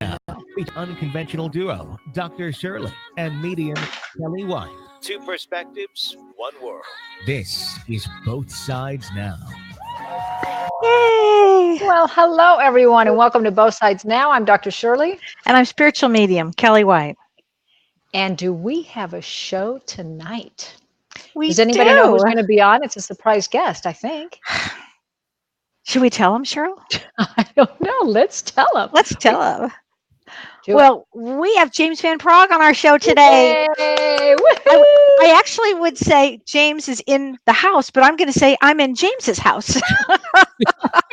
Now, the unconventional duo, Dr. Shirley and medium Kelly White. Two perspectives, one world. This is Both Sides Now. Yay! Well, hello, everyone, and welcome to Both Sides Now. I'm Dr. Shirley. And I'm spiritual medium, Kelly White. And do we have a show tonight? We Does anybody know who's do. going to be on? It's a surprise guest, I think. Should we tell them, Cheryl? I don't know. Let's tell them. Let's tell them. Do Well, we have James Van Praagh on our show today. Yay! I actually would say James is in the house, but I'm going to say I'm in James's house.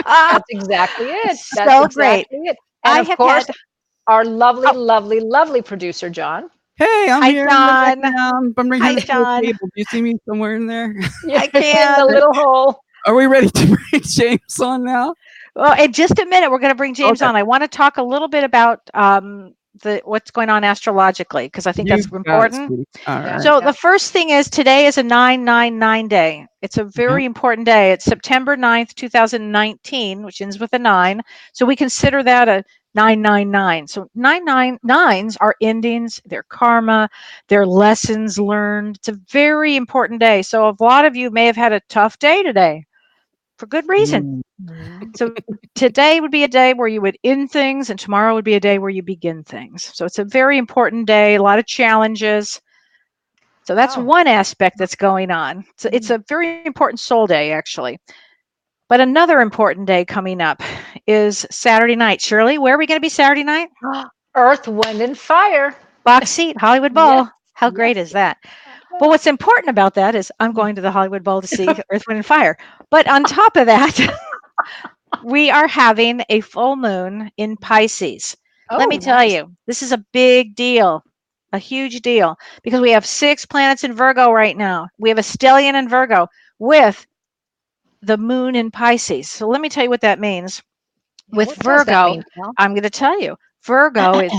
That's exactly it. That's So exactly great. it. And I of have course, had- our lovely, Oh. lovely, lovely producer, John. Hey, I'm Hi, here in the John. background. I'm right Hi, here at the John. table. Do you see me somewhere in there? You're in can. the little hole. Are we ready to bring James on now? Well, in just a minute, we're going to bring James Okay. on. I want to talk a little bit about what's going on astrologically, because I think that's You got it, important. sweetie. All Yeah. right. So the first thing is today is a 999 day. It's a very important day. It's September 9th, 2019, which ends with a 9. So we consider that a 999. So 999s are endings, they're karma, they're lessons learned. It's a very important day. So a lot of you may have had a tough day today for good reason. So today would be a day where you would end things, and tomorrow would be a day where you begin things. So it's a very important day, a lot of challenges. So that's one aspect that's going on. So it's a very important soul day, actually. But another important day coming up is Saturday night. Shirley, where are we going to be Saturday night? Earth, Wind, and Fire. Box seat, Hollywood Bowl. Yes, How great yes. is that? But what's important about that is I'm going to the Hollywood Bowl to see Earth, Wind, and Fire. But on top of that, we are having a full moon in Pisces. Let me tell you, this is a big deal, a huge deal, because we have 6 planets in Virgo right now. We have a stellium in Virgo with the moon in Pisces. So let me tell you what that means. With What does that Virgo, mean, Cal? I'm going to tell you. Virgo is,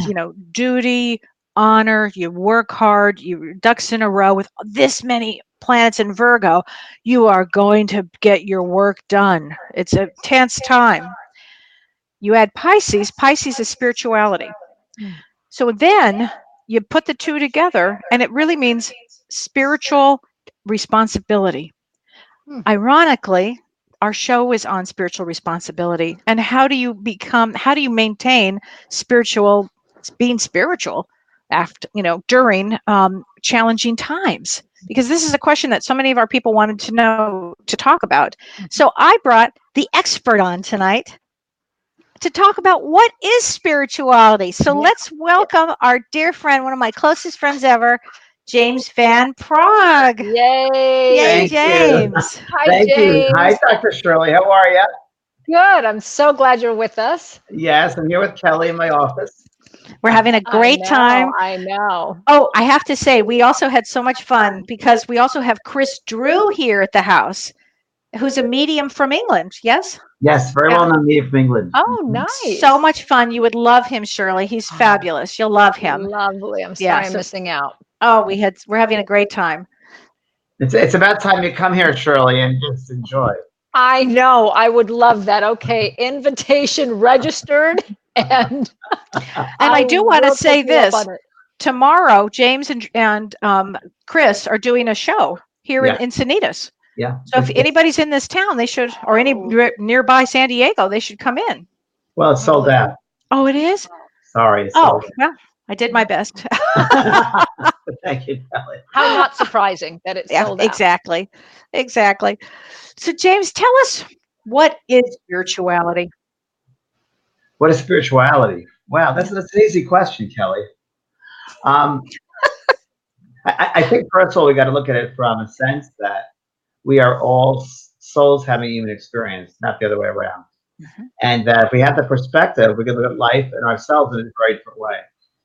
duty, honor, you work hard, you ducks in a row. With this many planets in Virgo, you are going to get your work done. It's a tense time. You add Pisces. Pisces is spirituality. So then you put the two together, and it really means spiritual responsibility. Ironically, our show is on spiritual responsibility and how do you maintain being spiritual after, during challenging times? Because this is a question that so many of our people wanted to know, to talk about. So I brought the expert on tonight to talk about what is spirituality. So let's welcome our dear friend, one of my closest friends ever, James Van Praagh. Yay! Yay, Thank you. James. Hi, Thank you. James. Hi, Dr. Shirley. How are you? Good. I'm so glad you're with us. Yes, I'm here with Kelly in my office. We're having a great time. I know. Oh, I have to say, we also had so much fun because we also have Chris Drew here at the house, who's a medium from England. Yes? Yes, very well known medium from England. Oh, nice. So much fun. You would love him, Shirley. He's fabulous. You'll love him. Lovely. I'm Yeah, sorry I'm missing out. Oh, we're having a great time. It's about time you come here, Shirley, and just enjoy. I know. I would love that. Okay, invitation registered, and I do want to will say take you up this. on it. Tomorrow, James and Chris are doing a show here Yeah. in Encinitas. Yeah. So if anybody's in this town, they should, or any nearby San Diego, they should come in. Well, it's sold out. Oh, it is? Sorry. It's Oh, sold well, I did my best. out. Thank you, Kelly. How not surprising that it's sold out. Exactly. So, James, tell us, what is spirituality? What is spirituality? Wow, that's an easy question, Kelly. I think first of all, we got to look at it from a sense that we are all souls having a human experience, not the other way around. And that if we have the perspective, we can look at life and ourselves in a very different way.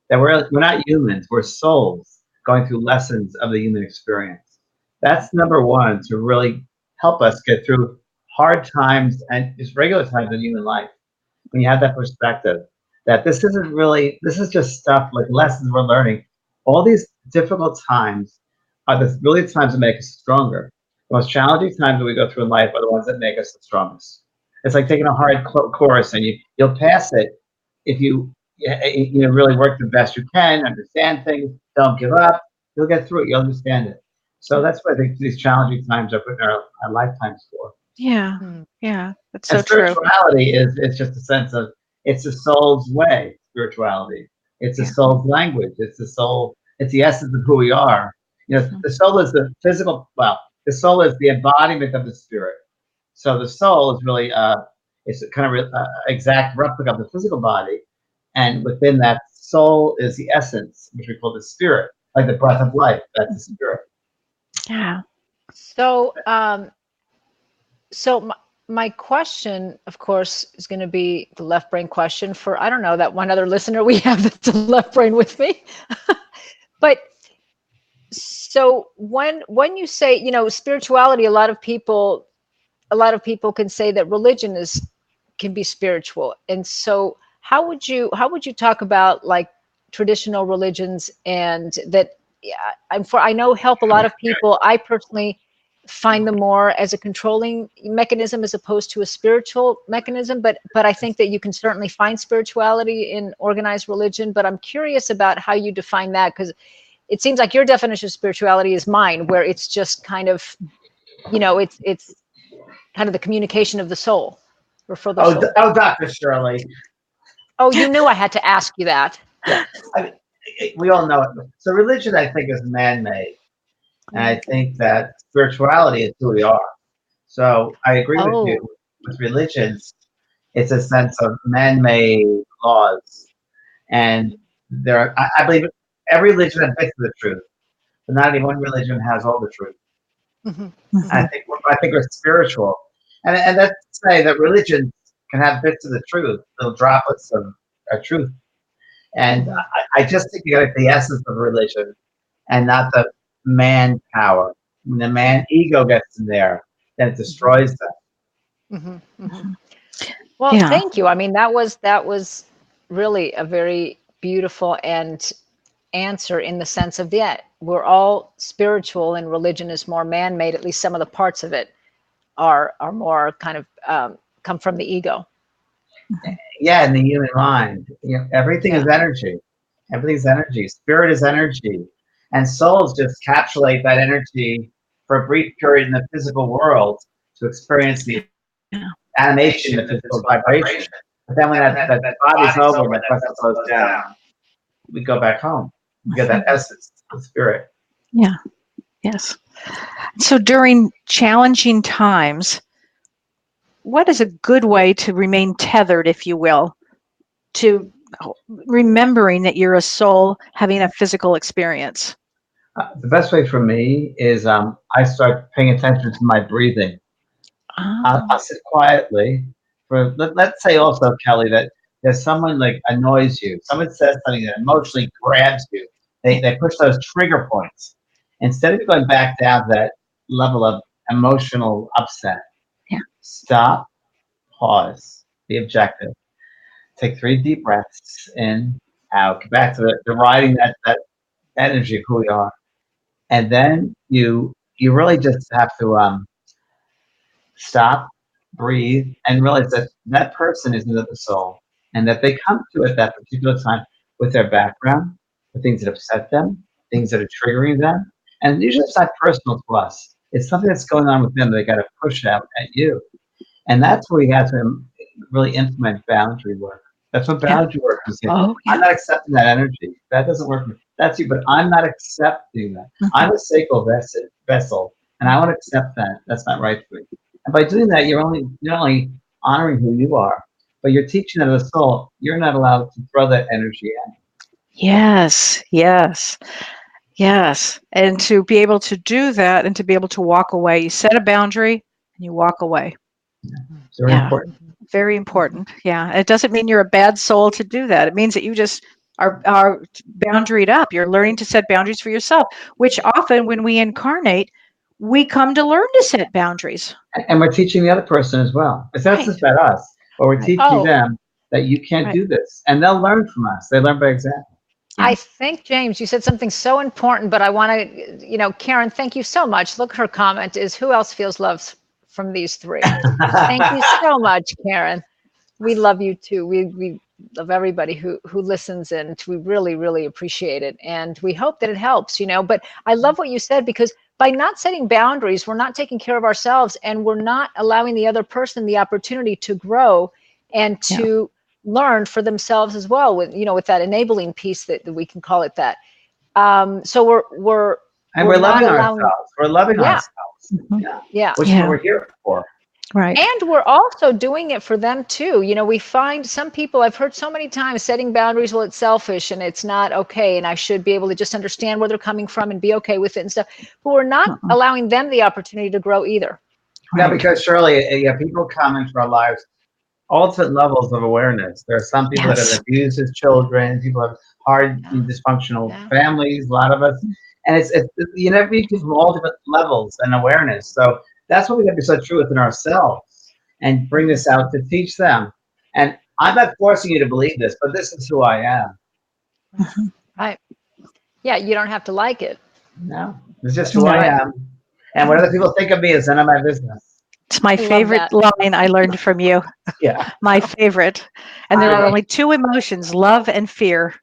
That we're not humans, we're souls going through lessons of the human experience. That's number one, to really help us get through hard times and just regular times in human life. When you have that perspective, that this is just stuff like lessons we're learning. All these difficult times are really the times that make us stronger. The most challenging times that we go through in life are the ones that make us the strongest. It's like taking a hard course, and you'll pass it if you really work the best you can, understand things, don't give up. You'll get through it. You'll understand it. So that's what I think these challenging times are putting our lifetimes for. Yeah. Hmm. Yeah. That's And so true. spirituality is it's just a sense of it's the soul's way. Spirituality. It's the Yeah. soul's language. It's the soul. It's the essence of who we are. Mhm. The soul is the physical. Well, the soul is the embodiment of the spirit. So the soul is really it's a kind of exact replica of the physical body, and within that soul is the essence, which we call the spirit, like the breath of life. That's the spirit. Yeah. So, my question, of course, is going to be the left brain question for, I don't know, that one other listener we have that's a left brain with me. But so when you say, spirituality, a lot of people can say that religion can be spiritual. And so how would you talk about like traditional religions and that, yeah, I know help a lot of people. I personally find them more as a controlling mechanism as opposed to a spiritual mechanism, but I think that you can certainly find spirituality in organized religion. But I'm curious about how you define that, because it seems like your definition of spirituality is mine, where it's just kind of, it's kind of the communication of the soul or for the soul. Dr. Shirley. Oh, you knew I had to ask you that. Yeah, I mean, we all know it. So religion, I think, is man-made, and I think that spirituality is who we are. So I agree with you. Oh, With religions, it's a sense of man-made laws, and I believe every religion has bits of the truth, but not any one religion has all the truth. mhm, Mhm. I think we're spiritual, and that's to say that religion can have bits of the truth, little droplets of truth. And mhm, I just think you got the essence of religion and not the man power. When the man ego gets in there, then it mhm, destroys them. mhm, mhm. Mhm. Well, Yeah. thank you. I mean, that was really a very beautiful and answer, in the sense of, yeah, we're all spiritual and religion is more man-made. At least some of the parts of it are more kind of come from the ego. Mhm. Yeah, in the human mind, everything Yeah. is energy. Everything's energy. Spirit is energy, and souls just encapsulate that energy for a brief period in the physical world to experience the Yeah. animation, the physical vibration. But then when that body's over and that vessel goes down, we go back home. We get that Mhm. essence, the spirit. Yeah. Yes. So during challenging times, what is a good way to remain tethered, if you will, to remembering that you're a soul having a physical experience? The best way for me is I start paying attention to my breathing. I'll Oh. sit quietly for let's say also, Kelly, that there's someone like annoys you. Someone says something that emotionally grabs you. They push those trigger points. Instead of going back down to that level of emotional upset, Yeah. stop, pause, be objective. Take 3 deep breaths in, out. Get back to the riding that energy of who we are. And then you really just have to stop, breathe, and realize that that person is another soul, and that they come to at that particular time with their background, the things that upset them, things that are triggering them, and usually it's not personal to us. It's something that's going on with them. They got to push out at you, and that's where you have to really implement boundary work. That's what Yeah. boundary work is. Oh, I'm yeah. not accepting that energy. That doesn't work for me. That's you, but I'm not accepting that. Mhm. I'm a sacred vessel, and I want to accept that. That's not right for me. And by doing that, you're not only honoring who you are, but you're teaching them the soul. You're not allowed to throw that energy in. Yes. Yes. Yes. And to be able to do that and to be able to walk away, you set a boundary and you walk away. It's very Yeah. important. Very important. Yeah. It doesn't mean you're a bad soul to do that. It means that you just are boundaried up. You're learning to set boundaries for yourself, which often when we incarnate, we come to learn to set boundaries. And we're teaching the other person as well. It's not Right. just about us, but we're Right. teaching Oh, them that you can't Right. do this, and they'll learn from us. They learn by example. Yeah. I think, James, you said something so important, but I want to, Karen, thank you so much. Look, her comment is, who else feels love from these three? Thank you so much, Karen. We love you too. We everybody who listens, and we really, really appreciate it. And we hope that it helps, But I love what you said, because by not setting boundaries, we're not taking care of ourselves, and we're not allowing the other person the opportunity to grow and to learn for themselves as well, with that enabling piece that we can call it that. So we're loving allowing, ourselves. We're loving ourselves. yeah, Which is what we're here for. Right. and we're also doing it for them too. We find some people, I've heard so many times, setting boundaries, well, it's selfish and it's not okay, and I should be able to just understand where they're coming from and be okay with it and stuff. But we're not allowing them the opportunity to grow either. No, because Shirley, people come into our lives all different levels of awareness. There are some people that have abused as children. People have hard, dysfunctional families. A lot of us, and it's meet people from all different levels and awareness. So that's what we have to be so true within ourselves and bring this out to teach them. And I'm not forcing you to believe this, but this is who I am. Right. Yeah, you don't have to like it. No, it's just who I am. And what other people think of me is none of my business. It's my favorite line I learned from you. Yeah. My favorite. And there are only two emotions, love and fear.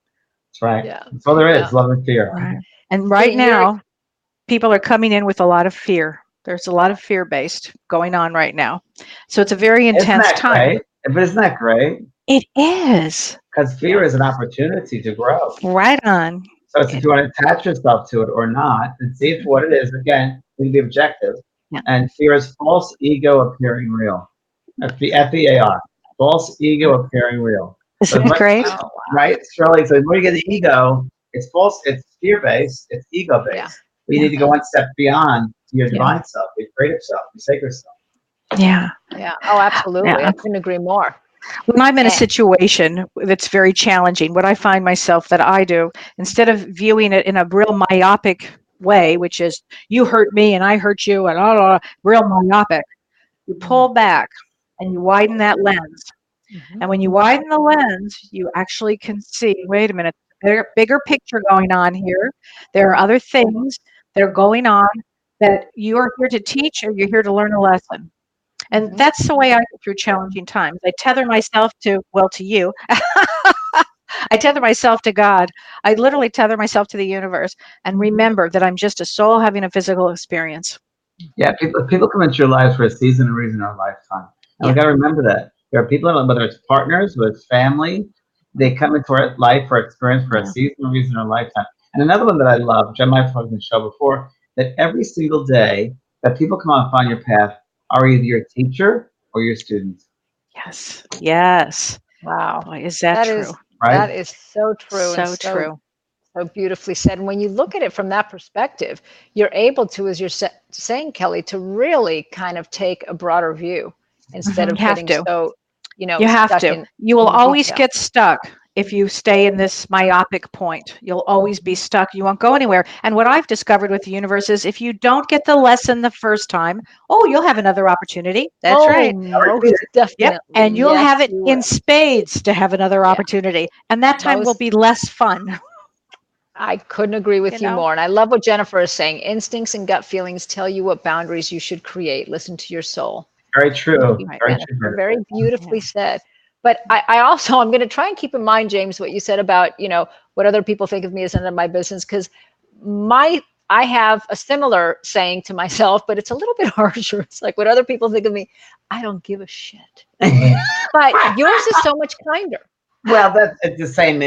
That's right. Yeah. That's all there is, love and fear. Right. And right now, people are coming in with a lot of fear. There's a lot of fear-based going on right now. So it's a very intense time. Great? But isn't that great? It is. Because fear is an opportunity to grow. Right on. So it's if you want to attach yourself to it or not, and see if what it is. Again, we can be objective. Yeah. And fear is false ego appearing real. FEAR. False ego appearing real. Isn't that great? Right, Shirley? So when you get the ego, it's false, it's fear-based, it's ego-based. Yeah. But you need to go one step beyond your divine self, your creative self, your sacred self. Yeah. Yeah. Oh, absolutely. I couldn't agree more. When I'm in a situation that's very challenging, what I find myself that I do, instead of viewing it in a real myopic way, which is you hurt me and I hurt you and real myopic, you pull back and you widen that lens. And when you widen the lens, you actually can see, wait a minute, bigger picture going on here. There are other things that are going on that you're here to teach or you're here to learn a lesson. And that's the way I go through challenging times. I tether myself to you. I tether myself to God. I literally tether myself to the universe and remember that I'm just a soul having a physical experience. Yeah, people come into your lives for a season, a reason, or a lifetime. And we got to remember that. There are people, whether it's partners, whether it's family, they come into our life for experience for a season, a reason, or a lifetime. And another one that I love, which I might have talked on the show before, that every single day that people come on your path are either your teacher or your student. Yes. Yes. Wow. Boy, is that true? Right? That is so true. So true. So beautifully said. And when you look at it from that perspective, you're able to, as you're saying, Kelly, to really kind of take a broader view instead of getting so, you have to. You will always get stuck if you stay in this myopic point. You'll always be stuck. You won't go anywhere. And what I've discovered with the universe is if you don't get the lesson the first time, you'll have another opportunity. That's right. Definitely. Yep. And you'll have it in spades to have another opportunity. And that time will be less fun. I couldn't agree with you more. And I love what Jennifer is saying. Instincts and gut feelings tell you what boundaries you should create. Listen to your soul. Very true. Very beautifully said. But I also, I'm going to try and keep in mind, James, what you said about, what other people think of me is none of my business, because I have a similar saying to myself, but it's a little bit harsher. It's like, what other people think of me, I don't give a shit. But yours is so much kinder. Well, that's the same,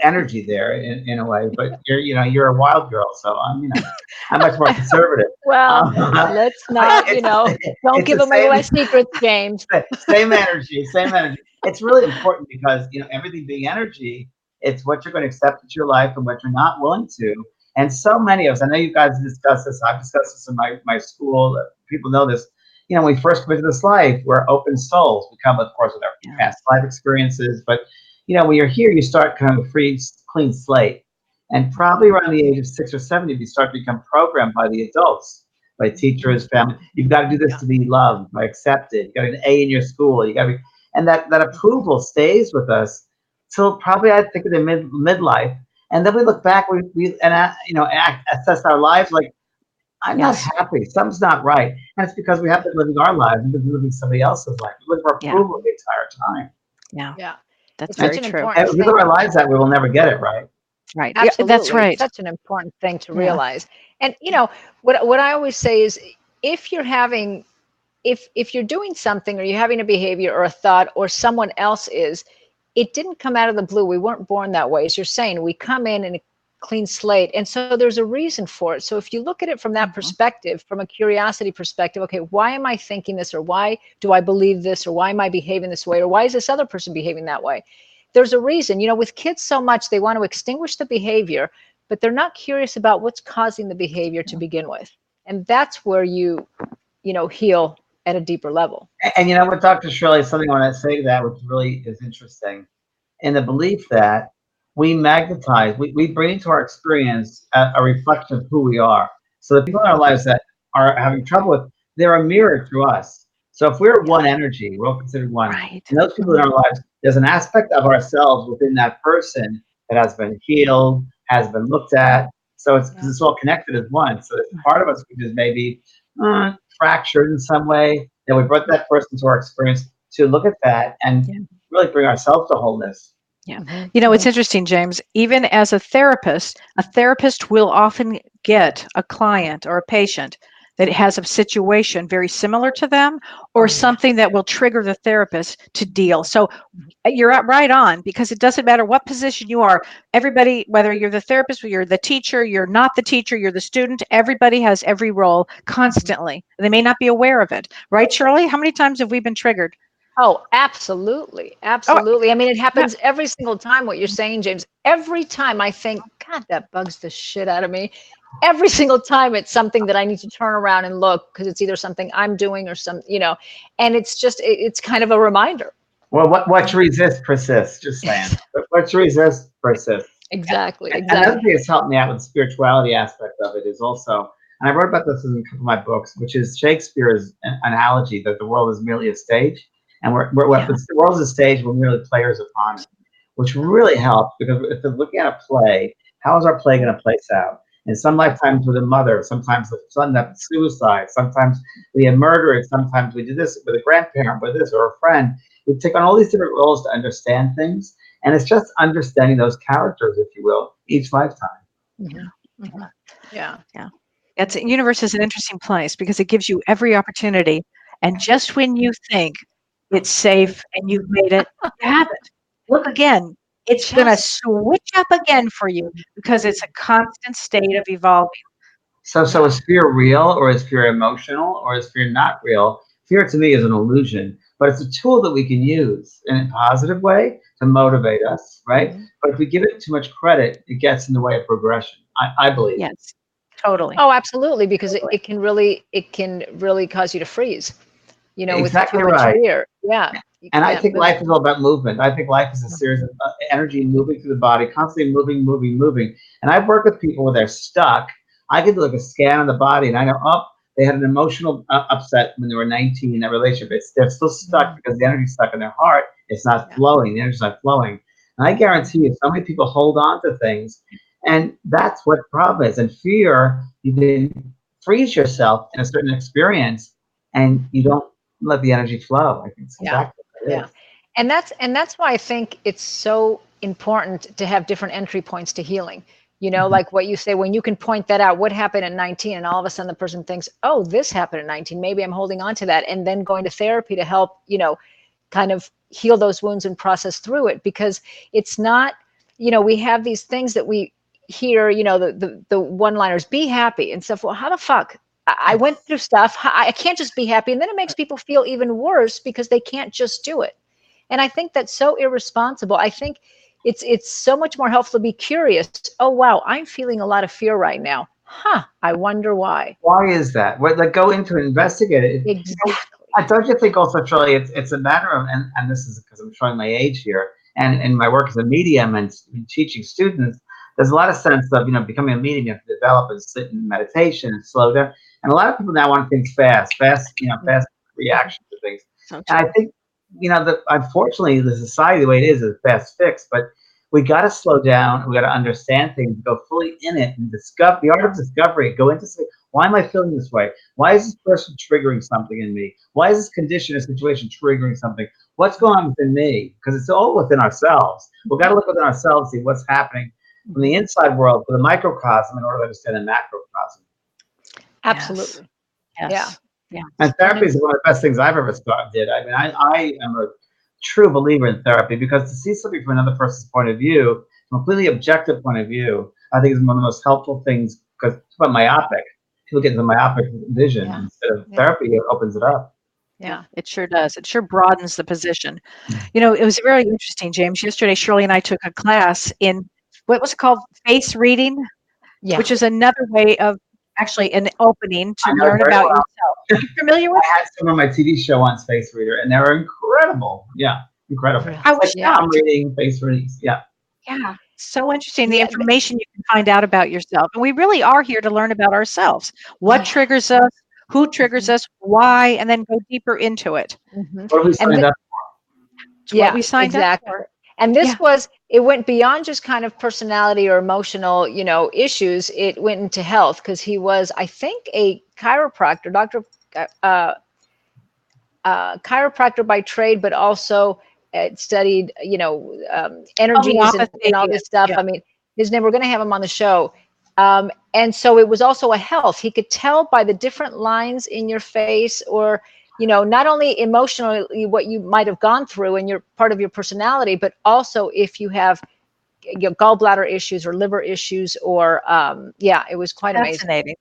energy there in a way, but you're a wild girl, so I'm much more conservative. Well, let's not, don't give away my secrets, James. Same energy. It's really important because everything being energy, it's what you're going to accept into your life and what you're not willing to. And so many of us, I know you guys discuss this. I've discussed this in my school. People know this. When we first come into this life, we're open souls. We come, of course, with our past life experiences, but when you're here, you start kind of a free, clean slate. And probably around the age of 6 or 7, you start to become programmed by the adults, by teachers, family. You've got to do this to be loved, by accepted. You got to get an A in your school. You got to be, and that approval stays with us till probably I think in the midlife. And then we look back, assess our lives like, I'm not happy. Something's not right. And it's because we haven't been living our lives. We've been living somebody else's life. We live for approval the entire time. Yeah. That's It's such very an true. important And if we thing. live our lives that, we will never get it right. Right. Yeah, that's Absolutely. It's right. such an important thing to Yeah. realize. And what I always say is if you're having if you're doing something or you're having a behavior or a thought or someone else is, it didn't come out of the blue. We weren't born that way. As you're saying, we come in a clean slate. And so there's a reason for it. So if you look at it from that perspective, from a curiosity perspective, okay, why am I thinking this? Or why do I believe this? Or why am I behaving this way? Or why is this other person behaving that way? There's a reason. With kids so much, they want to extinguish the behavior, but they're not curious about what's causing the behavior to begin with. And that's where you heal at a deeper level. And you know what, Dr. Shirley, something I want to say to that, which really is interesting, in the belief that we magnetize, we bring into our experience a reflection of who we are. So the people in our lives that are having trouble with, they're a mirror to us. So if we're one energy, we're all considered one. Right. And those people in our lives, there's an aspect of ourselves within that person that has been healed, has been looked at. So it's because it's all connected as one. So there's part of us which is maybe fractured in some way. That we brought that person to our experience to look at that and really bring ourselves to wholeness. Yeah. It's interesting, James. Even as a therapist will often get a client or a patient that has a situation very similar to them or something that will trigger the therapist to deal. So you're right on, because it doesn't matter what position you are. Everybody, whether you're the therapist, or you're the teacher, you're not the teacher, you're the student, everybody has every role constantly. They may not be aware of it. Right, Shirley? How many times have we been triggered? Oh, absolutely. Oh, Absolutely. I mean, it yeah. happens every single time what you're saying, James. Every time I think, God, that bugs the shit out of me. Every single time it's something that I need to turn around and look because it's either something I'm doing or and it's kind of a reminder. Well, what you resist persists, just saying. But what you resist persists. Exactly. Another Exactly. thing that's helped me out with the spirituality aspect of it is also, and I wrote about this in a couple of my books, which is Shakespeare's analogy that the world is merely a stage, and the world is a stage, we're merely players upon it, which really helps because if we're looking at a play, how is our play going to place out? In some lifetimes with a mother, sometimes the son that suicide, sometimes we have murdered, sometimes we do this with a grandparent, with this or a friend. We take on all these different roles to understand things. And it's just understanding those characters, if you will, each lifetime. Yeah. Yeah. Universe is an interesting place because it gives you every opportunity. And just when you think it's safe and you've made it, you have it. Look again. It's going to switch up again for you because it's a constant state of evolving. So is fear real, or is fear emotional, or is fear not real? Fear to me is an illusion, but it's a tool that we can use in a positive way to motivate us, right? But if we give it too much credit, it gets in the way of progression. I believe. Yes, totally. Oh, absolutely, because it can really cause you to freeze, with Exactly too much right. fear. Yeah. And I Yeah. think life is all about movement. I think life is a series of energy moving through the body, constantly moving, moving, moving. And I've worked with people where they're stuck. I could do like a scan on the body, and I know, they had an emotional upset when they were 19 in that relationship. They're still stuck because the energy's stuck in their heart. It's not flowing. The energy's not flowing. And I guarantee you, so many people hold on to things, and that's what the problem is. And fear, you can freeze yourself in a certain experience, and you don't let the energy flow. I think it's Yeah. exactly what it Yeah. is. And that's why I think it's so important to have different entry points to healing. Like what you say, when you can point that out, what happened at 19, and all of a sudden the person thinks, oh, this happened at 19. Maybe I'm holding on to that. And then going to therapy to help, kind of heal those wounds and process through it. Because it's not, we have these things that we hear, the one-liners, be happy and stuff. Well, how the fuck? I went through stuff. I can't just be happy. And then it makes people feel even worse because they can't just do it. And I think that's so irresponsible. I think it's so much more helpful to be curious. Oh, wow, I'm feeling a lot of fear right now. Huh, I wonder why. Why is that? Like, go into it, investigate it. Exactly. Don't you think also, Charlie, it's a matter of, and this is because I'm showing my age here, and in my work as a medium and teaching students, there's a lot of sense of, becoming a medium, you have to develop and sit in meditation and slow down. And a lot of people now want things fast, fast reaction to things. So And I think, unfortunately, the society, the way it is a fast fix, but we got to slow down. We got to understand things, go fully in it, and discover the art of discovery. Go into why am I feeling this way? Why is this person triggering something in me? Why is this condition or situation triggering something? What's going on within me? Because it's all within ourselves. We've got to look within ourselves, see what's happening from the inside world to the microcosm in order to understand the macrocosm. Absolutely. Yes. Yeah. And therapy is one of the best things I've ever did. I mean, I am a true believer in therapy because to see something from another person's point of view, completely objective point of view, I think is one of the most helpful things because about myopic. People get into myopic vision instead of therapy, it opens it up. Yeah, it sure does. It sure broadens the position. You know, it was very interesting, James. Yesterday, Shirley and I took a class in what was it called? Face reading, which is another way of actually an opening to learn about yourself. Are you familiar with? I had some on my TV show on Space Reader, and they were incredible. Yeah, incredible. I was shocked. I'm reading face readings. Yeah. Yeah, so interesting. The information you can find out about yourself. And we really are here to learn about ourselves. What triggers us, who triggers us, why, and then go deeper into it. What have we signed up for? It's what we signed up for. And this it went beyond just kind of personality or emotional, issues. It went into health because he was, I think, a chiropractor, chiropractor by trade, but also studied, energies and all this stuff. I mean, we're going to have him on the show. And so it was also a health. He could tell by the different lines in your face or, not only emotionally what you might have gone through and you're part of your personality, but also if you have gallbladder issues or liver issues or, it was quite fascinating.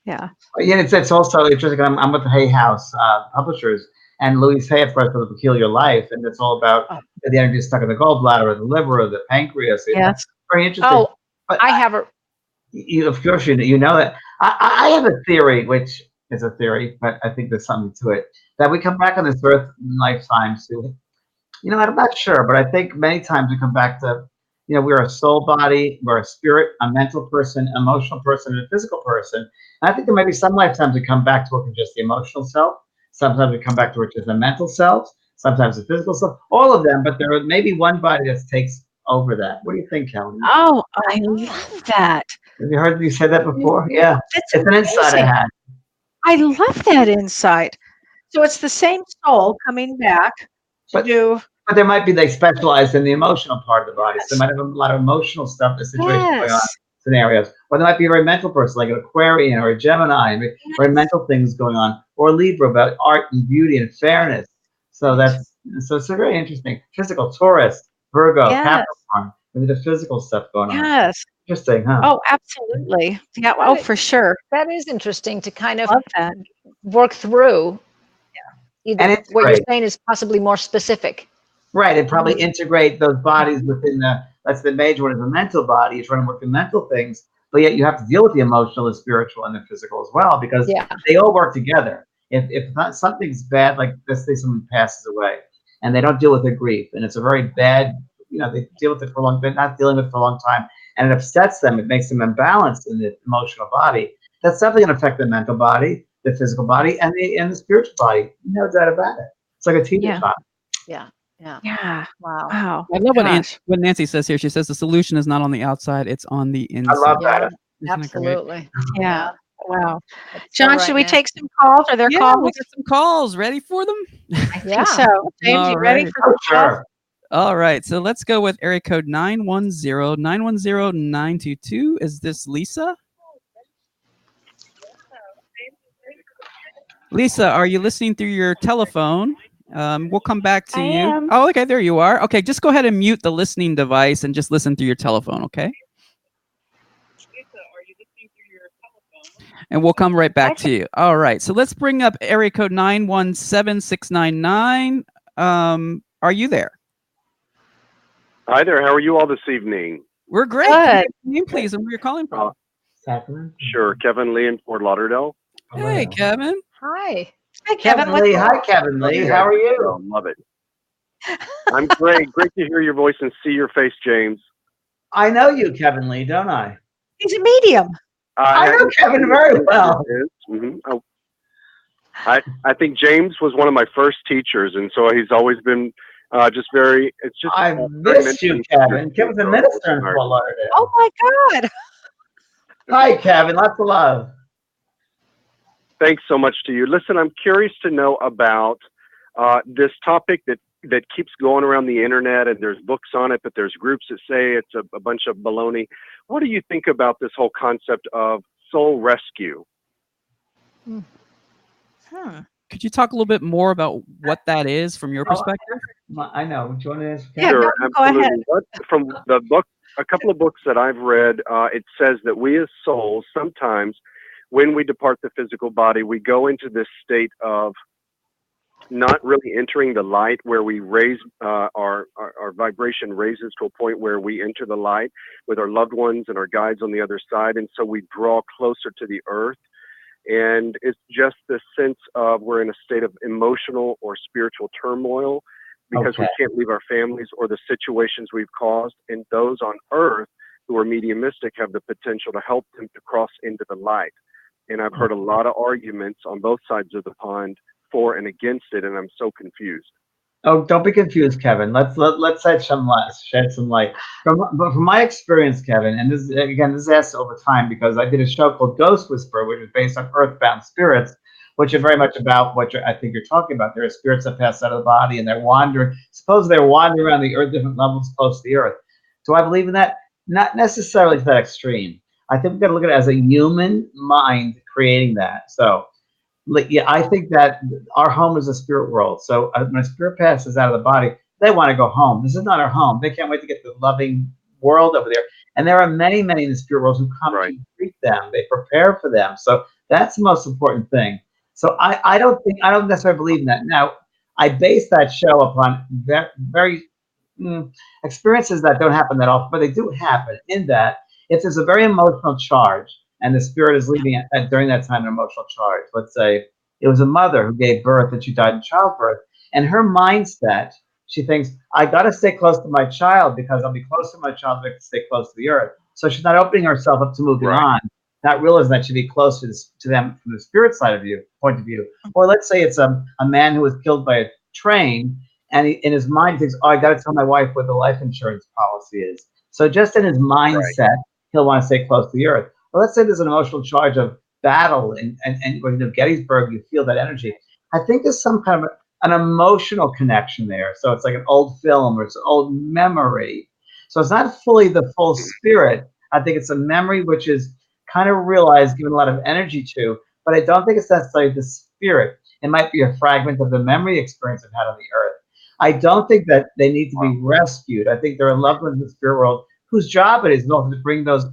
Amazing. Yeah, it's also interesting. I'm with the Hay House publishers, and Louise Hay, of course, with A Peculiar Life, and it's all about the energy stuck in the gallbladder or the liver or the pancreas. Yes. Very interesting. Oh, but I have of course, you know that. I have a theory, which is a theory, but I think there's something to it, that we come back on this earth in lifetimes to, I'm not sure, but I think many times we come back to, we're a soul body, we're a spirit, a mental person, emotional person, and a physical person. And I think there might be some lifetimes we come back to work with just the emotional self. Sometimes we come back to work just the mental self. Sometimes the physical self. All of them, but there may be one body that takes over that. What do you think, Kelly? Oh, I love that. Have you heard me say that before? Yeah. That's it's an insight I had. I love that insight. So it's the same soul coming back to do. But there might be, they specialize in the emotional part of the body. So they might have a lot of emotional stuff, the situation going on, scenarios. Or there might be a very mental person, like an Aquarian or a Gemini, very mental things going on. Or a Libra about art and beauty and fairness. So so it's a very interesting. Physical, Taurus, Virgo, Capricorn. Maybe the physical stuff going on. Yes. Interesting, huh? Oh, absolutely. Yeah. Oh, for sure. That is interesting to kind of work through. And what you're saying is possibly more specific. Right, and probably integrate those bodies within that's the major one is the mental body. You're trying to work the mental things, but yet you have to deal with the emotional, the spiritual, and the physical as well, because they all work together. If not, something's bad, like let's say someone passes away, and they don't deal with their grief, and it's a very bad, they deal with it for a long time, not dealing with it for a long time, and it upsets them, it makes them imbalanced in the emotional body. That's definitely going to affect the mental body, the physical body, and the spiritual body. No doubt about it. It's like a teeter totter. Yeah. Wow. I love what Nancy says here. She says the solution is not on the outside; it's on the inside. I love that. Absolutely. Yeah. Wow. John, should we take some calls? Are there calls? We got some calls. Ready for them? I think so. James, you ready for the sure. All right. So let's go with area code 910-910-922. Is this Lisa? Lisa, are you listening through your telephone? We'll come back to you. Am. Oh, okay. There you are. Okay. Just go ahead and mute the listening device and just listen through your telephone. Okay. And we'll come right back to you. All right. So let's bring up area code 917-699. Are you there? Hi there. How are you all this evening? We're great. Good. Name, please, and where you're calling from. Sure. Kevin Lee in Fort Lauderdale. Hey, Kevin. Hi. Hi, Kevin. Lee. Hi, Kevin Lee. How are you? Love it. I'm great. Great to hear your voice and see your face, James. I know you, Kevin Lee, don't I? He's a medium. I know Kevin very well. I think James was one of my first teachers, and so he's always been Just very, it's just I very missed you, mentioned Kevin. Kevin's a minister in inspired. Fort Lauderdale. Oh my God. Hi, Kevin. Lots of love. Thanks so much to you. Listen, I'm curious to know about this topic that keeps going around the internet, and there's books on it, but there's groups that say it's a bunch of baloney. What do you think about this whole concept of soul rescue? Could you talk a little bit more about what that is from your perspective? I know. Do you want to ask Yeah, Kevin? Sure, go ahead. absolutely. From the book, a couple of books that I've read, it says that we as souls, sometimes when we depart the physical body, we go into this state of not really entering the light, where we raise our vibration raises to a point where we enter the light with our loved ones and our guides on the other side. And so we draw closer to the earth. And it's just this sense of we're in a state of emotional or spiritual turmoil because we can't leave our families or the situations we've caused. And those on earth who are mediumistic have the potential to help them to cross into the light. And I've heard a lot of arguments on both sides of the pond for and against it, and I'm so confused. Oh, don't be confused, Kevin. Let's shed some light. But from my experience, Kevin, and this is asked over time because I did a show called Ghost Whisperer, which is based on earthbound spirits, which are very much about what I think you're talking about. There are spirits that pass out of the body and they're wandering. Suppose they're wandering around the earth, different levels close to the earth. Do I believe in that? Not necessarily to that extreme. I think we've got to look at it as a human mind creating that. So, yeah, I think that our home is a spirit world. So when a spirit passes out of the body, they want to go home. This is not our home. They can't wait to get to the loving world over there. And there are many, many in the spirit world who come to greet them. They prepare for them. So that's the most important thing. So I don't necessarily believe in that. Now, I base that show upon very experiences that don't happen that often, but they do happen. In that, if there's a very emotional charge, and the spirit is leaving during that time an emotional charge. Let's say it was a mother who gave birth and she died in childbirth. And her mindset, she thinks, I got to stay close to my child because I'll be close to my child if I can stay close to the earth. So she's not opening herself up to moving on, not realizing that she'd be close to them from the spirit side of view, point of view. Or let's say it's a man who was killed by a train, and in his mind he thinks, oh, I got to tell my wife what the life insurance policy is. So just in his mindset, he'll want to stay close to the earth. Well, let's say there's an emotional charge of battle and Gettysburg, you feel that energy. I think there's some kind of an emotional connection there. So it's like an old film or it's an old memory. So it's not fully the full spirit. I think it's a memory which is kind of realized, given a lot of energy to, but I don't think it's necessarily the spirit. It might be a fragment of the memory experience I've had on the earth. I don't think that they need to be rescued. I think there are loved ones in the spirit world whose job it is to bring those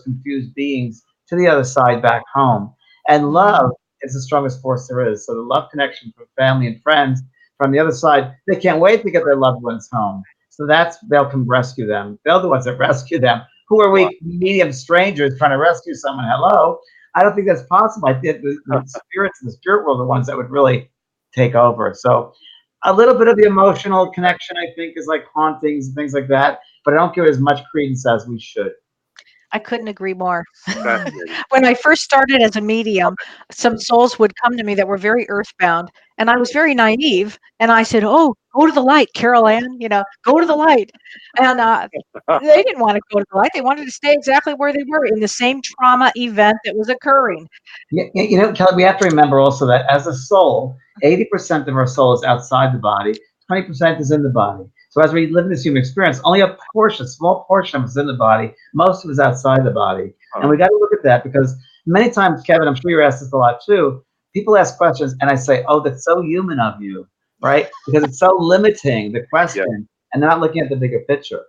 confused beings to the other side back home. And love is the strongest force there is. So the love connection from family and friends from the other side, they can't wait to get their loved ones home. So they'll come rescue them. They're the ones that rescue them. Who are we, medium strangers, trying to rescue someone? Hello? I don't think that's possible. I think the spirits in the spirit world are the ones that would really take over. So a little bit of the emotional connection, I think, is like hauntings and things like that, but I don't give it as much credence as we should. I couldn't agree more. When I first started as a medium, some souls would come to me that were very earthbound, and I was very naive, and I said, "Oh, go to the light, Carol Ann, go to the light." And they didn't want to go to the light. They wanted to stay exactly where they were in the same trauma event that was occurring. Yeah, Kelly, we have to remember also that as a soul, 80% of our soul is outside the body, 20% is in the body. So as we live in this human experience, only a small portion of us is in the body. Most of us outside the body. And we got to look at that because many times, Kevin, I'm sure you're asked this a lot too, people ask questions and I say, oh, that's so human of you, right? Because it's so limiting, the question, and not looking at the bigger picture,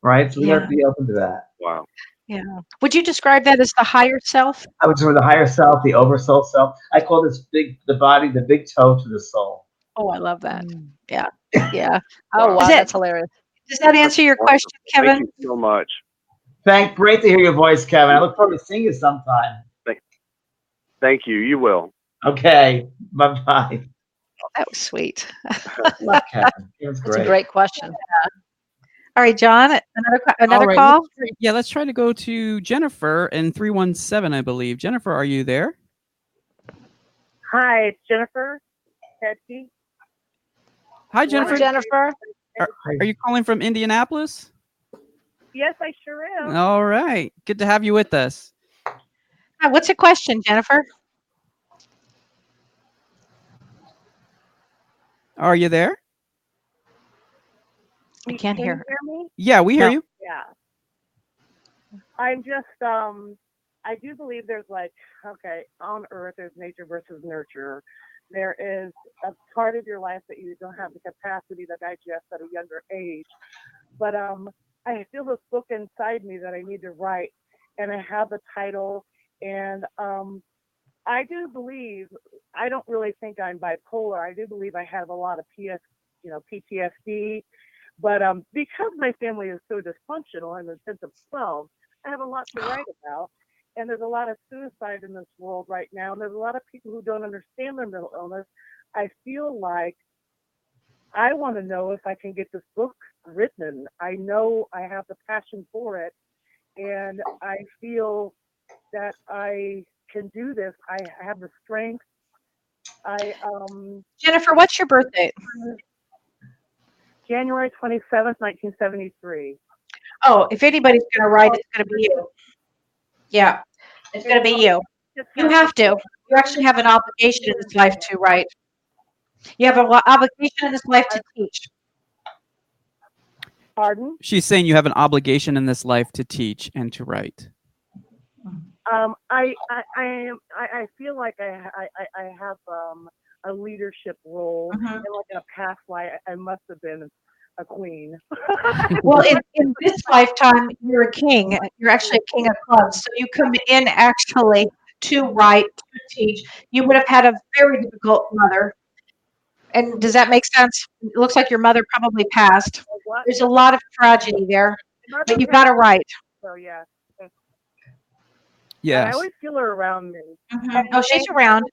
right? So we have to be open to that. Wow. Yeah. Would you describe that as the higher self? I would say the higher self, the oversoul self. I call the body, the big toe to the soul. Oh, I love that. Yeah. Yeah. Oh, wow, that's hilarious. Does that answer your question, Kevin? Thank you so much. Great to hear your voice, Kevin. I look forward to seeing you sometime. Thank you. You will. Okay. Bye-bye. That was sweet. Love Kevin. That's a great question. All right, John, another call? Let's try to go to Jennifer in 317, I believe. Jennifer, are you there? Hi, it's Jennifer. Hi, Jennifer. Jennifer. Are you calling from Indianapolis? Yes, I sure am. All right. Good to have you with us. Hi, what's your question, Jennifer? Are you there? I can't Can hear you her. hear me? Yeah, we hear No. you. Yeah. I'm just I do believe there's like, okay, on earth there's nature versus nurture. There is a part of your life that you don't have the capacity to digest at a younger age. But I feel this book inside me that I need to write, and I have the title, and I do believe, I don't really think I'm bipolar. I do believe I have a lot of PTSD, but because my family is so dysfunctional in the sense of 12, I have a lot to write about. And there's a lot of suicide in this world right now, and there's a lot of people who don't understand their mental illness. I feel like I want to know if I can get this book written. I know I have the passion for it, and I feel that I can do this. I have the strength. I Jennifer, what's your birth date? January 27th, 1973. Oh, if anybody's going to write, it's going to be you. Yeah, it's going to be you. You have to. You actually have an obligation in this life to write. You have an obligation in this life to teach. Pardon? She's saying you have an obligation in this life to teach and to write. I feel like I have a leadership role, and like in a past life, I must have been a queen. Well, in this lifetime, you're a king. You're actually a king of clubs. So you come in actually to write, to teach. You would have had a very difficult mother. And does that make sense? It looks like your mother probably passed. There's a lot of tragedy there, but you've got to write. So yeah. And I Yes. always feel her around me. Oh, she's around.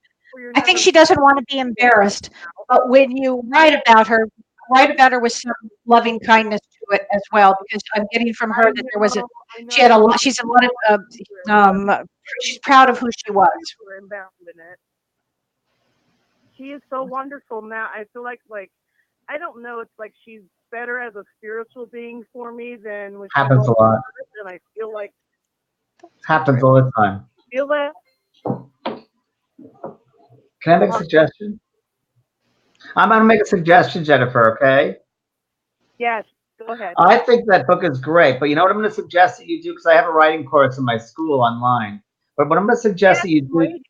I think she doesn't want to be embarrassed. But when you write about her with some loving kindness to it as well, because I'm getting from her that there was she's a lot of, she's proud of who she was. She is so wonderful now. I feel like I don't know. It's like she's better as a spiritual being for me than when she Happens a was lot. and I feel like Happens all the time. feel that. Can I make a suggestion? I'm going to make a suggestion, Jennifer, okay? Yes, go ahead. I think that book is great, but you know what I'm going to suggest that you do? Because I have a writing course in my school online. But what I'm going to suggest that you do.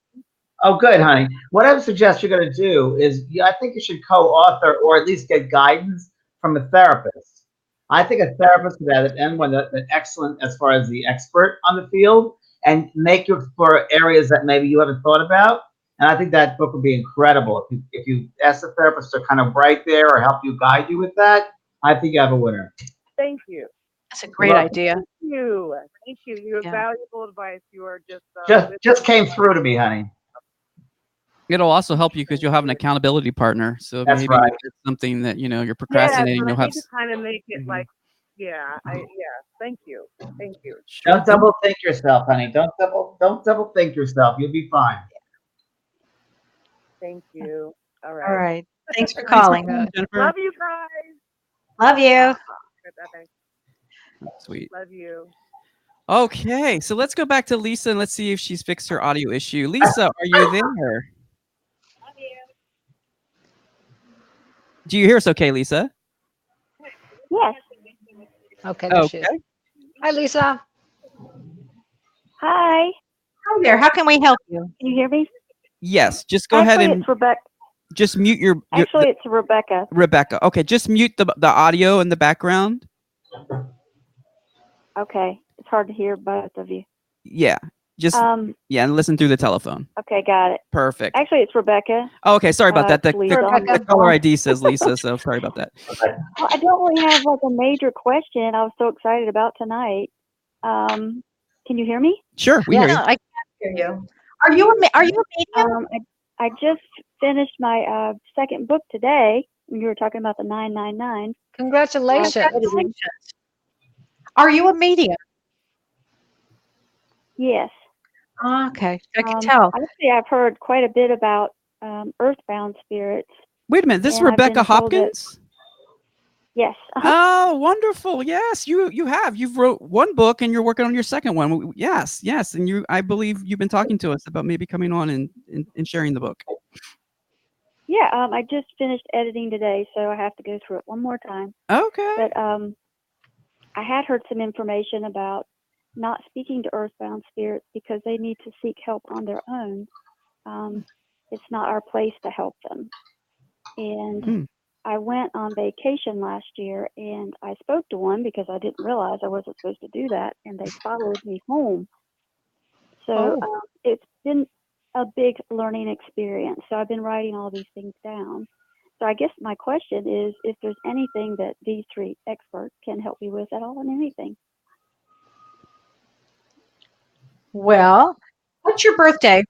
Oh, good, honey. What I would suggest you're going to do is, I think you should co-author or at least get guidance from a therapist. I think a therapist would have an excellent as far as the expert on the field and make you explore areas that maybe you haven't thought about. And I think that book would be incredible. If you ask the therapist to kind of write there or help you guide you with that, I think you have a winner. Thank you. That's a great idea. Thank you. Thank you. You have Yeah. valuable advice. You are Just came through to me, honey. It'll also help you because you'll have an accountability partner. So That's maybe right. it's something that you're procrastinating. Yeah, You'll I have. need to kind of make it like, Thank you. Thank you. Sure Don't double think yourself, honey. Don't double think yourself. You'll be fine. Thank you. All right. All right. Thanks for calling. Jennifer. Love you guys. Love you. Okay. Sweet. Love you. Okay, so let's go back to Lisa and let's see if she's fixed her audio issue. Lisa, are you there? Do you hear us okay, Lisa? Yes. Okay, there she is. Okay. Hi, Lisa. Hi. Hi there. How can we help you? Can you hear me? Yes, just go ahead and It's Rebecca. just mute your It's Rebecca. Rebecca. Okay, just mute the audio in the background. Okay. It's hard to hear both of you. Yeah, just and listen through the telephone. Okay, got it. Perfect. Actually, it's Rebecca. Oh, okay, sorry about that. The Rebecca. caller ID says Lisa, so sorry about that. Well, I don't really have like a major question I was so excited about tonight. Can you hear me? Sure, we hear you. I can't hear you. Are you a medium? I just finished my second book today. You were talking about the 999. Congratulations. Congratulations. Are you a medium? Yes. Okay, I can tell. Actually, I've heard quite a bit about earthbound spirits. Wait a minute, this is And I've been Rebecca told that- Hopkins? Yes. Oh, wonderful. Yes, you have. You've wrote one book and you're working on your second one. Yes, yes. And I believe you've been talking to us about maybe coming on and sharing the book. Yeah, I just finished editing today, so I have to go through it one more time. Okay. But I had heard some information about not speaking to earthbound spirits because they need to seek help on their own. It's not our place to help them. And I went on vacation last year and I spoke to one because I didn't realize I wasn't supposed to do that, and they followed me home. So it's been a big learning experience. So I've been writing all these things down. So I guess my question is if there's anything that these three experts can help me with at all on anything. Well, what's your birthday?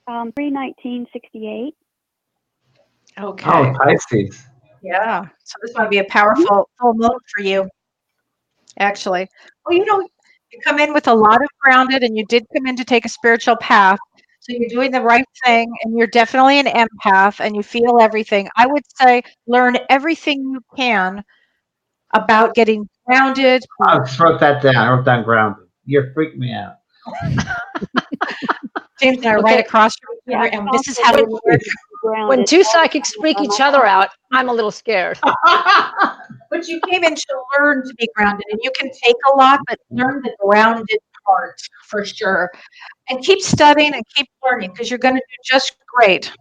3/19/68. Okay. Oh, Pisces. Yeah. So this might be a powerful full moon for you, actually. Well, you come in with a lot of grounded, and you did come in to take a spiritual path. So you're doing the right thing, and you're definitely an empath, and you feel everything. I would say learn everything you can about getting grounded. I just wrote that down. I wrote down grounded. You're freaking me out. James and I are Okay. right across from each other, and this is how it works. When two psychics freak each other out, I'm a little scared. But you came in to learn to be grounded, and you can take a lot, but learn the grounded part for sure. And keep studying and keep learning because you're going to do just great.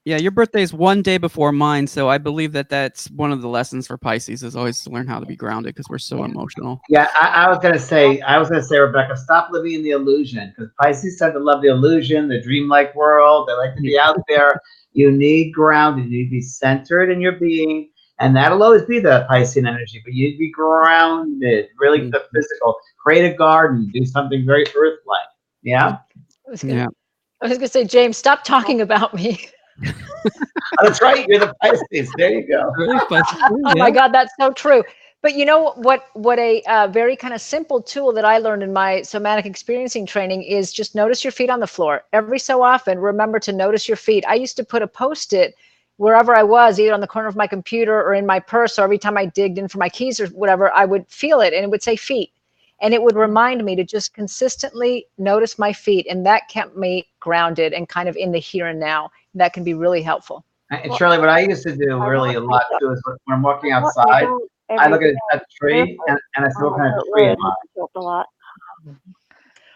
Yeah, your birthday is one day before mine, so I believe that's one of the lessons for Pisces is always to learn how to be grounded because we're so emotional. Yeah, I was gonna say, Rebecca, stop living in the illusion because Pisces tend to love the illusion, the dreamlike world. They like to be out there. You need grounded. You need to be centered in your being, and that'll always be the Piscean energy. But you need to be grounded, really the physical. Create a garden. Do something very earth-like. Yeah. I was gonna say, James, stop talking about me. Oh, that's right. You're the Pisces. There you go. Oh my God, that's so true. But you know what a very kind of simple tool that I learned in my somatic experiencing training is just notice your feet on the floor. Every so often, remember to notice your feet. I used to put a Post-it wherever I was, either on the corner of my computer or in my purse, or every time I digged in for my keys or whatever, I would feel it and it would say feet. And it would remind me to just consistently notice my feet. And that kept me grounded and kind of in the here and now. That can be really helpful. And Shirley, what I used to do really a lot too is when I'm walking outside, I look at a tree and I say, what kind of tree am I?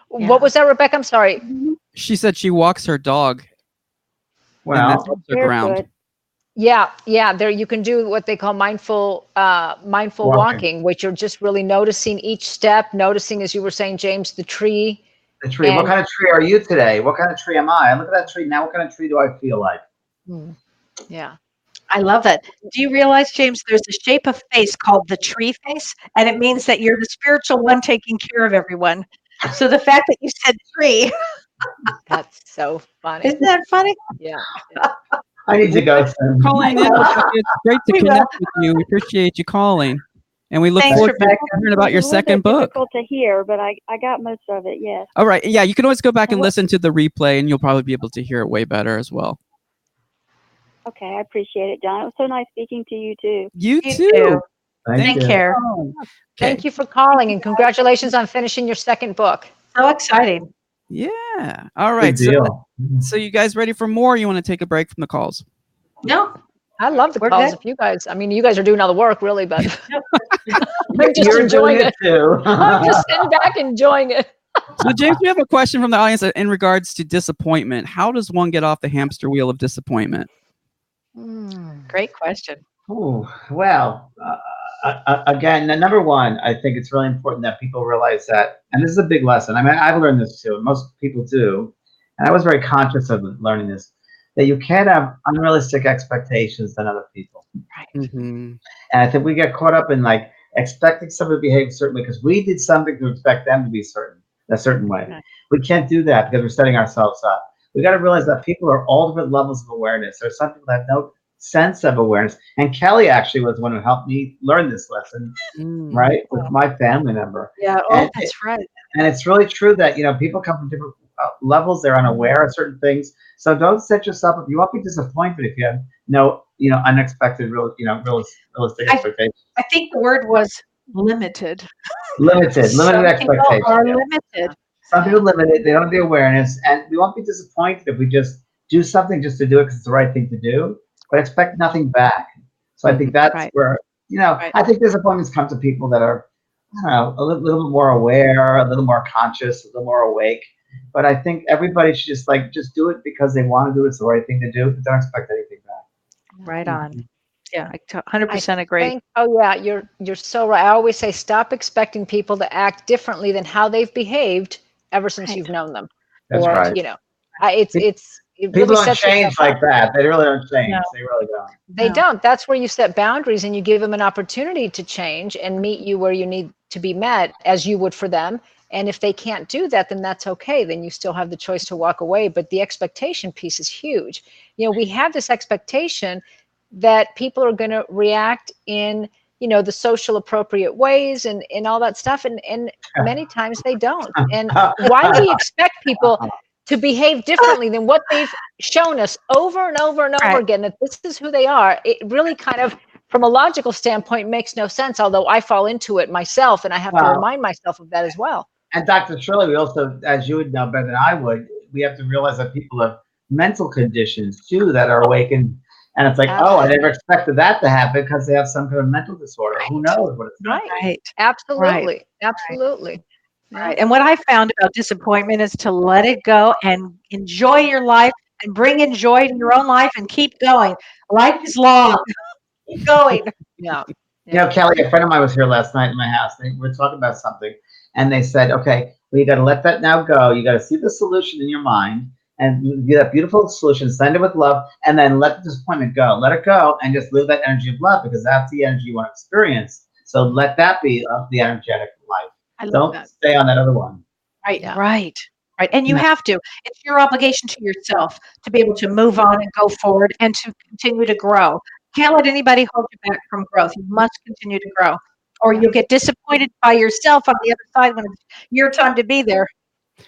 What was that, Rebecca? I'm sorry. She said she walks her dog. Well, and that's also ground. Yeah. There you can do what they call mindful walking, which are just really noticing each step, noticing, as you were saying, James, the tree. The tree. What kind of tree are you today? What kind of tree am I? I look at that tree now. What kind of tree do I feel like? Yeah. I love that. Do you realize, James, there's a shape of face called the tree face, and it means that you're the spiritual one taking care of everyone. So the fact that you said tree. That's so funny. Isn't that funny? Yeah. I need to go soon. Calling in. It's great to connect with you. We appreciate you calling. And we look forward to hearing about your second book. Difficult to hear, but I got most of it, yes. All right. Yeah, you can always go back and listen to the replay, and you'll probably be able to hear it way better as well. Okay, I appreciate it, John. It was so nice speaking to you, too. You too. Thank you. Thank you for calling, and congratulations on finishing your second book. So exciting. Yeah. All right. So you guys ready for more? Or you want to take a break from the calls? No. I love the calls. good. If you guys, I mean, you guys are doing all the work, really, but I'm just enjoying it. Too. I'm just sitting back enjoying it. So, James, we have a question from the audience in regards to disappointment. How does one get off the hamster wheel of disappointment? Great question. Ooh, well, again, number one, I think it's really important that people realize that, and this is a big lesson. I mean, I've learned this too, and most people do, and I was very conscious of learning this, that you can't have unrealistic expectations than other people. Right. And I think we get caught up in like expecting someone to behave a certain way because we did something to expect them to be a certain way. Right. We can't do that because we're setting ourselves up. We got to realize that people are all different levels of awareness. There's some people that have no sense of awareness. And Kelly actually was the one who helped me learn this lesson, right? With my family member. Yeah, that's right. And it's really true that, people come from different levels. They're unaware of certain things. So don't set yourself up. You won't be disappointed if you have no, unexpected, realistic I, expectations. I think the word was limited. Limited Some people expectations. are Yeah. limited. Some people limited. They don't have the awareness, and we won't be disappointed if we just do something just to do it because it's the right thing to do, but expect nothing back. So I think that's Right. where Right. I think disappointments come to people that are, I don't know, a little bit more aware, a little more conscious, a little more awake. But I think everybody should just do it because they want to do it. It's the right thing to do, but don't expect anything back. Right on. Mhm. Yeah, I I 100% agree. think, oh yeah, you're so right. I always say stop expecting people to act differently than how they've behaved ever since Right. you've known them. That's Or, right. it People really don't sets yourself change like up. that. They really don't change. No. They really don't. They No. don't. That's where you set boundaries and you give them an opportunity to change and meet you where you need to be met as you would for them. And if they can't do that, then that's okay. Then you still have the choice to walk away. But the expectation piece is huge. We have this expectation that people are going to react in, the social appropriate ways and all that stuff. And many times they don't. And why do we expect people to behave differently than what they've shown us over and over and over Right. again, that this is who they are? It really kind of, from a logical standpoint, makes no sense, although I fall into it myself and I have to Well, remind myself of that as well. and Dr. Shirley, we also, as you would know better than I would, we have to realize that people have mental conditions too that are awakened. And it's like, oh, I never Absolutely. expected that to happen because they have some kind of mental disorder. Who knows what it's going to Right. be? Right. Right. Absolutely. Absolutely. Right. Yeah. And what I found about disappointment is to let it go and enjoy your life and bring in joy to your own life and keep going. Life is long. Keep going. Yeah. Yeah. Kelly, a friend of mine was here last night in my house. They were talking about something, and they said, okay, well, you got to let that now go. You got to see the solution in your mind and get that beautiful solution, send it with love, and then let the disappointment go. Let it go and just live that energy of love because that's the energy you want to experience. So let that be the energetic life. I love Don't that. stay on that other one. Right. Yeah. Right. Right. And you Yeah. have to. It's your obligation to yourself to be able to move on and go forward and to continue to grow. Can't let anybody hold you back from growth. You must continue to grow, or you'll get disappointed by yourself on the other side when it's your time to be there.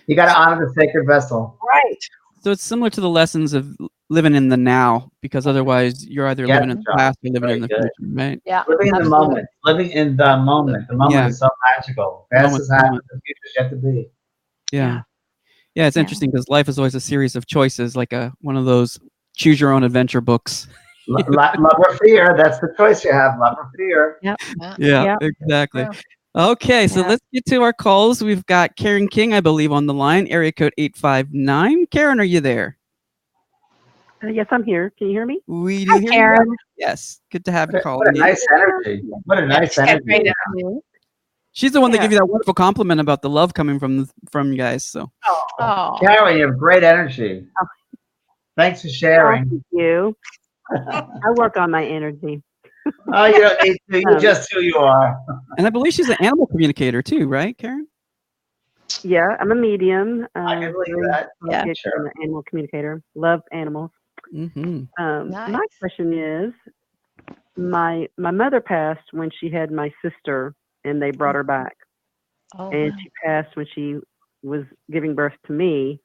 You got to honor the sacred vessel. Right. So it's similar to the lessons of living in the now, because otherwise you're either Yes, living in the John. past or living Very in the good. future, right? Yeah. Living in the Absolutely. moment. Living in the moment. The moment Yeah. is so magical. Past Moment has to happened. moment. The future's yet to be. Yeah. Yeah, it's Yeah. interesting because life is always a series of choices, like one of those choose your own adventure books. Love or fear. That's the choice you have. Love or fear. Yep. Yeah. Yeah, Yep. exactly. Yeah. Okay, so Yeah. let's get to our calls. We've got Karen King, I believe, on the line, area code 859. Karen, are you there? Yes, I'm here. Can you hear me? We do Hi, hear you. Karen. Yes, good to have you What calling a in. nice energy. What a Yeah, nice she's got energy. great Yeah. energy. She's the one that Yeah. gave you that wonderful compliment about the love coming from you guys. So Oh. Carol, you have great energy. Oh. Thanks for Oh, sharing. thank you. I work on my energy. Oh, you don't need to. You're just who you are. and I believe she's an animal communicator too, right, Karen? Yeah, I'm a medium. I can believe Very that. Yeah. psychic Sure. and an animal communicator. Love animals. Mm-hmm. My Nice. question is, my mother passed when she had my sister, and they brought her back. Oh, And wow. she passed when she was giving birth to me,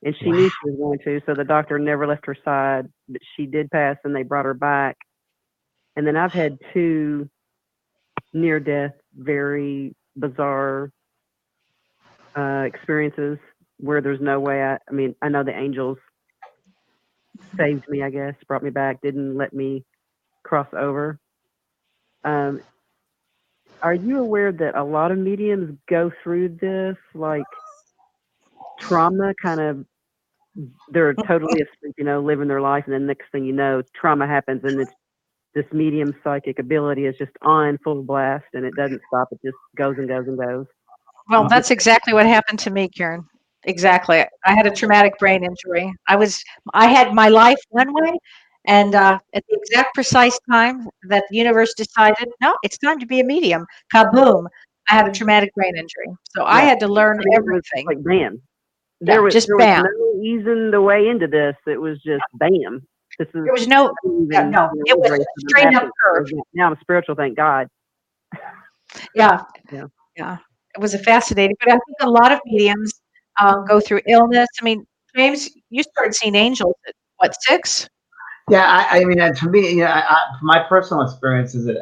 and she knew she was going to. So the doctor never left her side, but she did pass, and they brought her back. And then I've had two near-death, very bizarre experiences where there's no way. I mean, I know the angels saved me, I guess, brought me back, didn't let me cross over. Are you aware that a lot of mediums go through this, like trauma, kind of, they're totally asleep, living their life, and then next thing you know, trauma happens, and it's this medium psychic ability is just on full blast, and it doesn't stop. It just goes and goes and goes. Well, that's exactly what happened to me, Karen. Exactly. I had a traumatic brain injury. I had my life one way, and at the exact precise time that the universe decided, no, it's time to be a medium, kaboom, I had a traumatic brain injury. So I Yeah. had to learn I mean, it was everything. like bam. Yeah, There was just there was bam. no easing the way into this. It was just bam. This is There was no, I didn't yeah, even no, it was embrace a the straight up baptism. curve. Now I'm spiritual, thank God. Yeah. Yeah. Yeah. It was a fascinating, but I think a lot of mediums go through illness. I mean, James, you started seeing angels at what, 6? Yeah, I mean, to me, my personal experience is that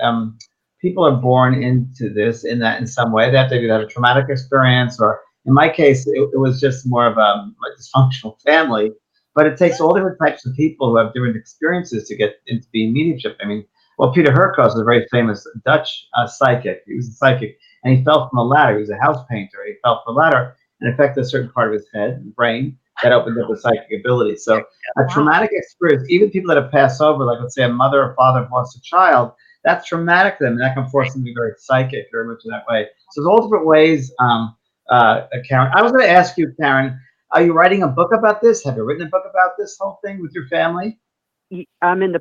people are born into this in that in some way. They have to either have a traumatic experience, or in my case, it was just more of a dysfunctional family. But it takes all different types of people who have different experiences to get into being mediumship. I mean, well, Peter Hurkos was a very famous Dutch psychic. He was a psychic, and he fell from a ladder. He was a house painter. He fell from a ladder and affected a certain part of his head and brain that opened up the psychic ability. So a traumatic experience, even people that have passed over, like let's say a mother or father have lost a child, that's traumatic to them, and that can force them to be very psychic, very much in that way. So there's all different ways, Karen. I was going to ask you, Karen, are you writing a book about this? Have you written a book about this whole thing with your family? I'm in the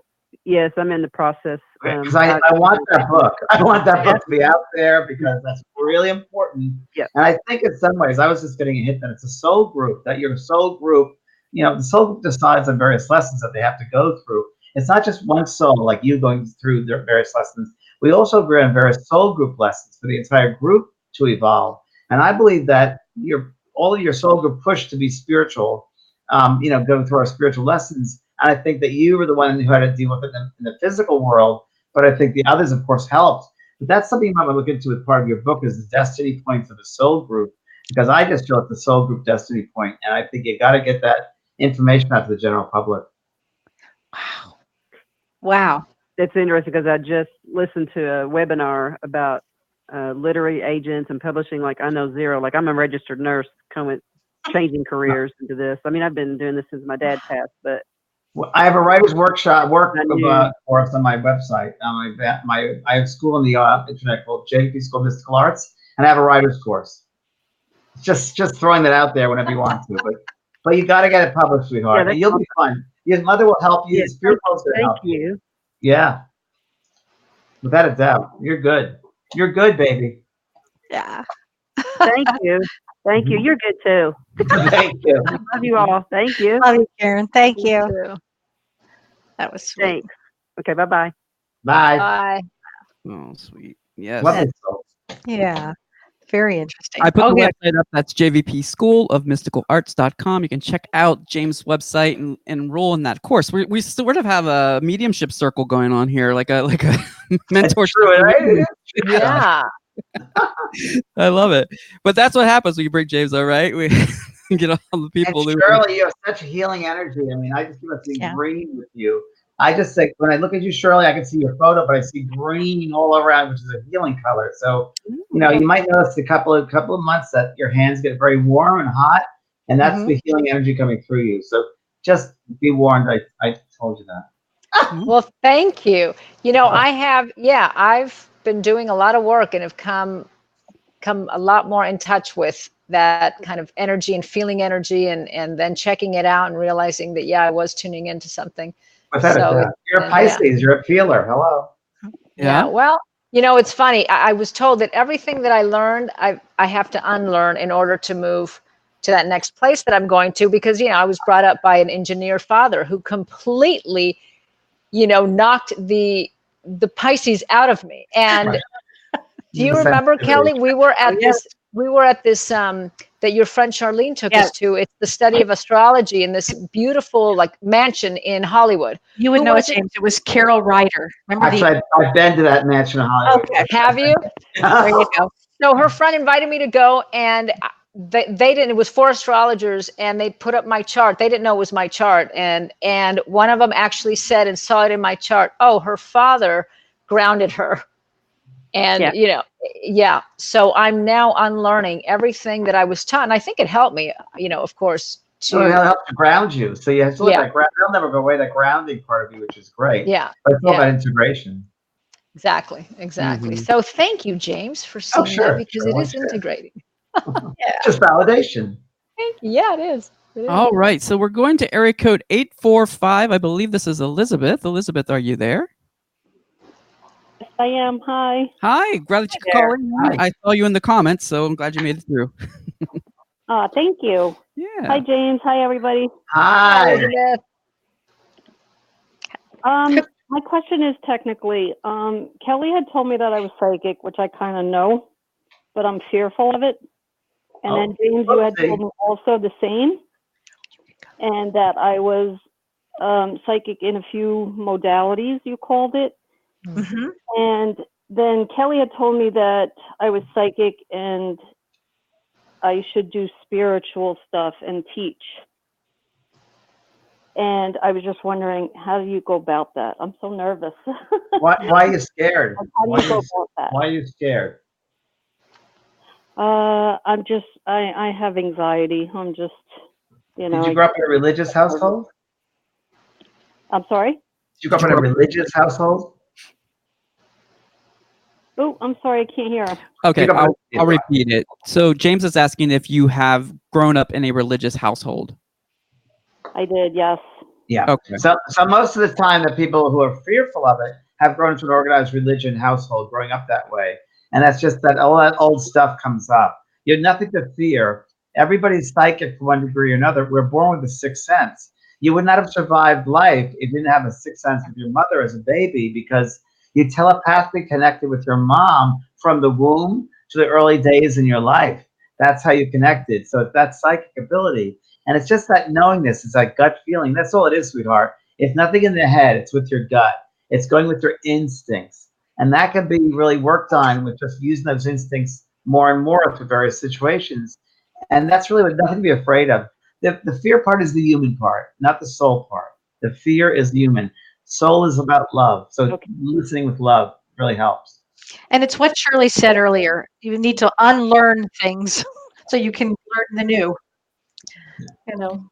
process. Because I want that book. I want that book to be out there because that's really important. Yeah. And I think in some ways, I was just getting a hint that it's a soul group, that your soul group, the soul group decides on various lessons that they have to go through. It's not just one soul like you going through their various lessons. We also agree on various soul group lessons for the entire group to evolve. And I believe that all of your soul group push to be spiritual, going through our spiritual lessons. And I think that you were the one who had to deal with it in the physical world, but I think the others, of course, helped. But that's something you might want to look into as part of your book is the destiny points of the soul group, because I just feel it's the soul group destiny point, and I think you got to get that information out to the general public. Wow. It's interesting because I just listened to a webinar about literary agents and publishing. Like I know zero. Like I'm a registered nurse, changing careers into this. I mean, I've been doing this since my dad passed, but. I have a writer's course on my website. I have school on the internet called JP School of Mystical Arts, and I have a writer's course. Just throwing that out there whenever you want to, but you got to get it published, sweetheart. Yeah, you'll be fine. Your mother will help you. Yeah, The spirit world's going to help you. Yeah, without a doubt, you're good. You're good, baby. Yeah. Thank you. Thank you. You're good too. Thank you. Love you all. Thank you. Love you, Karen. Thank you. too. That was sweet. Thanks. Okay. Bye-bye. Bye. Bye. Oh, sweet. Yes. Lovely soul. Yeah. Very interesting. I put the yeah. website up. That's jvpschoolofmysticalarts.com. You can check out James' website and enroll in that course. We sort of have a mediumship circle going on here, like a mentorship. True, right? Yeah. I love it. But that's what happens when you bring James, all right? We get all the people. And Shirley, you have such a healing energy. I mean, I just feel like seeing green with you. I just think when I look at you, Shirley, I can see your photo, but I see green all around, which is a healing color. So, you might notice a couple of months that your hands get very warm and hot, and that's the healing energy coming through you. So just be warned. I told you that. Well, thank you. I've been doing a lot of work and have come a lot more in touch with that kind of energy and feeling energy and then checking it out and realizing that, I was tuning into something. You're a Pisces, you're a feeler. Hello. Yeah. Well, it's funny. I was told that everything that I learned, I have to unlearn in order to move to that next place that I'm going to, because, I was brought up by an engineer father who completely, knocked the Pisces out of me. And do you remember, Kelly, we were at this that your friend Charlene took us to. It's the study of astrology in this beautiful mansion in Hollywood. You would know it, James. It was Carol Ryder. Remember? Actually, I've been to that mansion in Hollywood. Okay. Have you? There you go. So her friend invited me to go, and they didn't. It was 4 astrologers, and they put up my chart. They didn't know it was my chart, and one of them actually said and saw it in my chart. Oh, her father grounded her. And, so I'm now unlearning everything that I was taught. And I think it helped me, of course. It'll help to ground you. So you have to let that ground. They'll never go away, that grounding part of you, which is great. Yeah. But it's all about integration. Exactly. So thank you, James, for seeing that, because it is integrating. Just validation. Thank you. Yeah, it is. All right. So we're going to area code 845. I believe this is Elizabeth. Elizabeth, are you there? I am. Hi. Hi. Glad that you called in. I saw you in the comments, so I'm glad you made it through. Thank you. Yeah. Hi, James. Hi, everybody. Hi. My question is technically, Kelly had told me that I was psychic, which I kind of know, but I'm fearful of it. And then James, you had told me also the same, and that I was psychic in a few modalities, you called it. Mm-hmm. And then Kelly had told me that I was psychic and I should do spiritual stuff and teach. And I was just wondering, how do you go about that? I'm so nervous. Why are you scared? How do you go about that? Why are you scared? I have anxiety. I'm just, Did you grow up in a religious household? I'm sorry? Did you grow up in a religious household? Oh, I'm sorry, I can't hear. Okay, I'll repeat it. So James is asking if you have grown up in a religious household. I did, yes. Yeah. Okay. So most of the time, the people who are fearful of it have grown into an organized religion household, growing up that way, and that's just that all that old stuff comes up. You have nothing to fear. Everybody's psychic to one degree or another. We're born with a sixth sense. You would not have survived life if you didn't have a sixth sense of your mother as a baby, because you telepathically connected with your mom from the womb to the early days in your life. That's how you connected. So it's that psychic ability. And it's just that knowingness, it's that gut feeling. That's all it is, sweetheart. It's nothing in the head. It's with your gut. It's going with your instincts. And that can be really worked on with just using those instincts more and more through various situations. And that's really nothing to be afraid of. The fear part is the human part, not the soul part. The fear is human. Soul is about love. So listening with love really helps. And it's what Shirley said earlier. You need to unlearn things so you can learn the new. You know.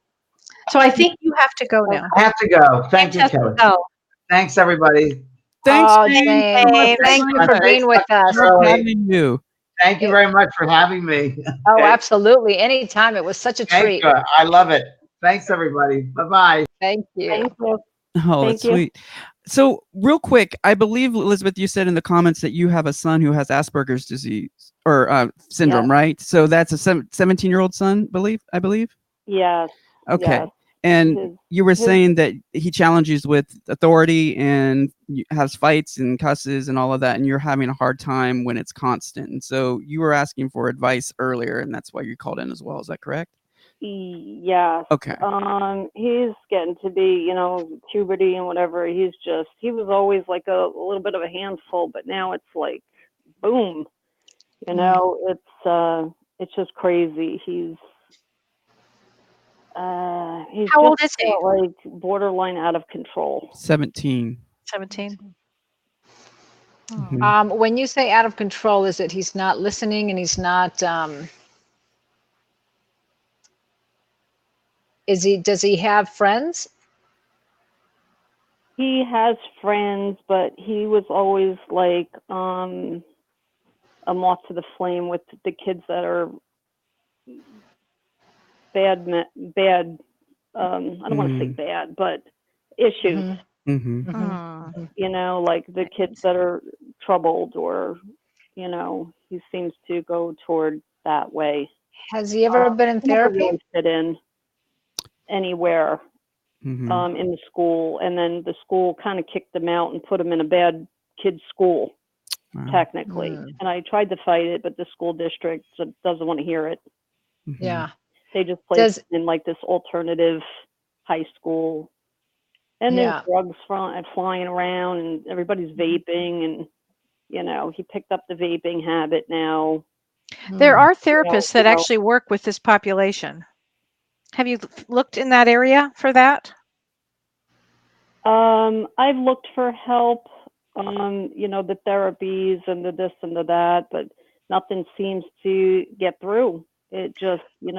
So I think you have to go now. I have to go. Thank you, James has to Kelly. go. Thanks, everybody. Thanks, Oh, James. James, thank you for being with us. Having you. Thank you very much for having me. Oh, absolutely. Anytime. It was such a Thank treat. you. I love it. Thanks, everybody. Bye-bye. Thank you. Thank you. Oh, Thank that's you. sweet. So real quick, I believe, Elizabeth, you said in the comments that you have a son who has Asperger's disease or syndrome, Yes. right? So that's a 17-year-old son, I believe? Yes. Okay. Yes. And you were saying that he challenges with authority and has fights and cusses and all of that, and you're having a hard time when it's constant. And so you were asking for advice earlier, and that's why you called in as well. Is that correct? Yes. Okay. He's getting to be, puberty and whatever. He was always like a little bit of a handful, but now it's like, boom, it's just crazy. He's How old is he? like borderline out of control. 17. 17. When you say out of control, is it he's not listening and he's not does he have friends? He has friends, but he was always like a moth to the flame with the kids that are bad. I don't want to say bad, but issues. Like the kids that are troubled, or he seems to go toward that way. Has he ever been in therapy? Never really fit in anywhere in the school, and then the school kind of kicked him out and put him in a bad kid's school. Technically, and I tried to fight it, but the school district doesn't want to hear it. Yeah, they just placed him in like this alternative high school, and there's drugs flying around, and everybody's vaping, and he picked up the vaping habit now. There are therapists that actually work with this population. Have you looked in that area for that? I've looked for help, the therapies and the this and the that, but nothing seems to get through. It just, he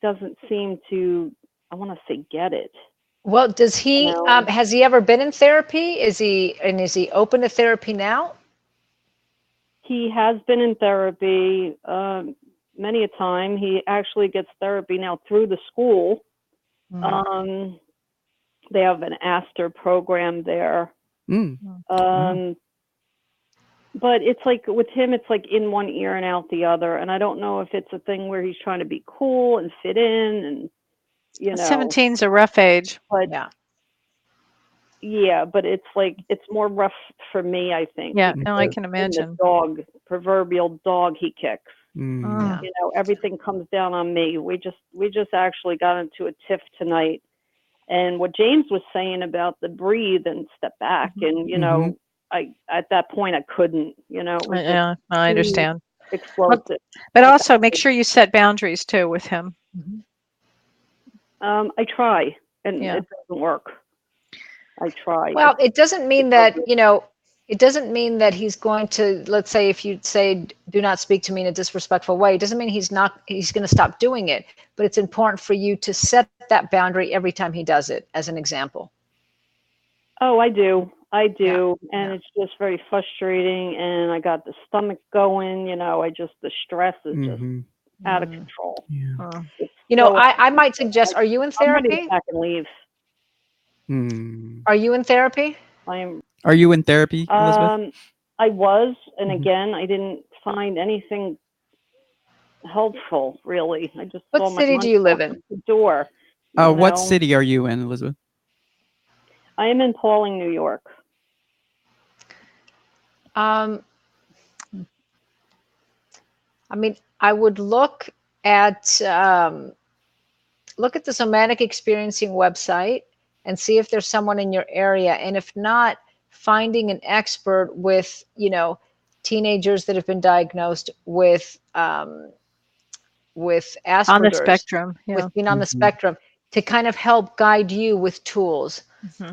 doesn't seem to, I want to say, get it. Well, does he, has he ever been in therapy? Is he open to therapy now? He has been in therapy many a time. He actually gets therapy now through the school. They have an Aster program there. But it's like with him, it's like in one ear and out the other. And I don't know if it's a thing where he's trying to be cool and fit in, and 17's a rough age. But yeah, but it's like it's more rough for me, I think. Yeah, no, I can imagine. The proverbial dog he kicks. Mm. You know, everything comes down on me. We just actually got into a tiff tonight. And what James was saying about the breathe and step back, and you know, at that point I couldn't. You know, it was Yeah, I understand. explosive. But also make sure you set boundaries too with him. I try, and it doesn't work. I try. Well, it doesn't mean that, you know, it doesn't mean that he's going to, let's say, if you say, do not speak to me in a disrespectful way, it doesn't mean he's going to stop doing it. But it's important for you to set that boundary every time he does it, as an example. Oh, I do. And it's just very frustrating. And I got the stomach going, you know, the stress is just out of control. Yeah. You know, I might suggest, are you in therapy? I'm ready to pack and leave. Are you in therapy? Are you in therapy, Elizabeth? I was, and again, I didn't find anything helpful, really. I just What city do you live in? The door. What city are you in, Elizabeth? I am in Pauling, New York. I mean, I would look at the somatic experiencing website and see if there's someone in your area, and if not, finding an expert with, you know, teenagers that have been diagnosed with Asperger's, on the spectrum, with being on the spectrum, to kind of help guide you with tools.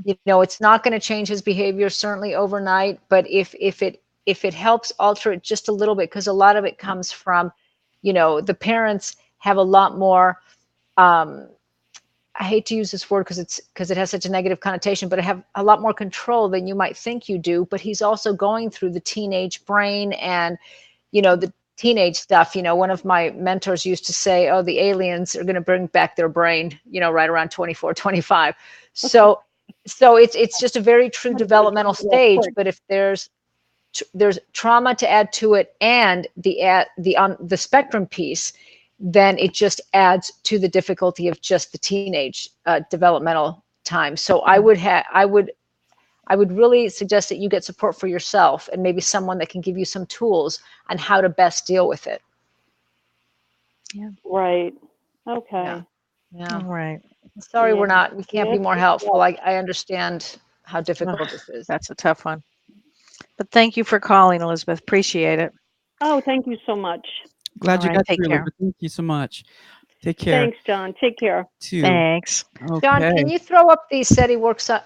You know, it's not going to change his behavior certainly overnight, but if it helps alter it just a little bit, because a lot of it comes from, you know, the parents have a lot more, I hate to use this word because it has such a negative connotation, but I have a lot more control than you might think you do. But he's also going through the teenage brain and, you know, the teenage stuff. You know, one of my mentors used to say, oh, the aliens are going to bring back their brain, you know, right around 24, 25. So it's just a very true developmental stage. But if there's trauma to add to it and the spectrum piece, then it just adds to the difficulty of just the teenage developmental time. So I would really suggest that you get support for yourself, and maybe someone that can give you some tools on how to best deal with it. Yeah. Right. Okay. Yeah. All right. Sorry, we can't be more helpful. I understand how difficult this is. That's a tough one. But thank you for calling, Elizabeth. Appreciate it. Oh, thank you so much. Glad you got take through, care. Elizabeth. Thank you so much. Take care. Thanks, John. Take care. Thanks. Okay. John, can you throw up the SETI works? Sure.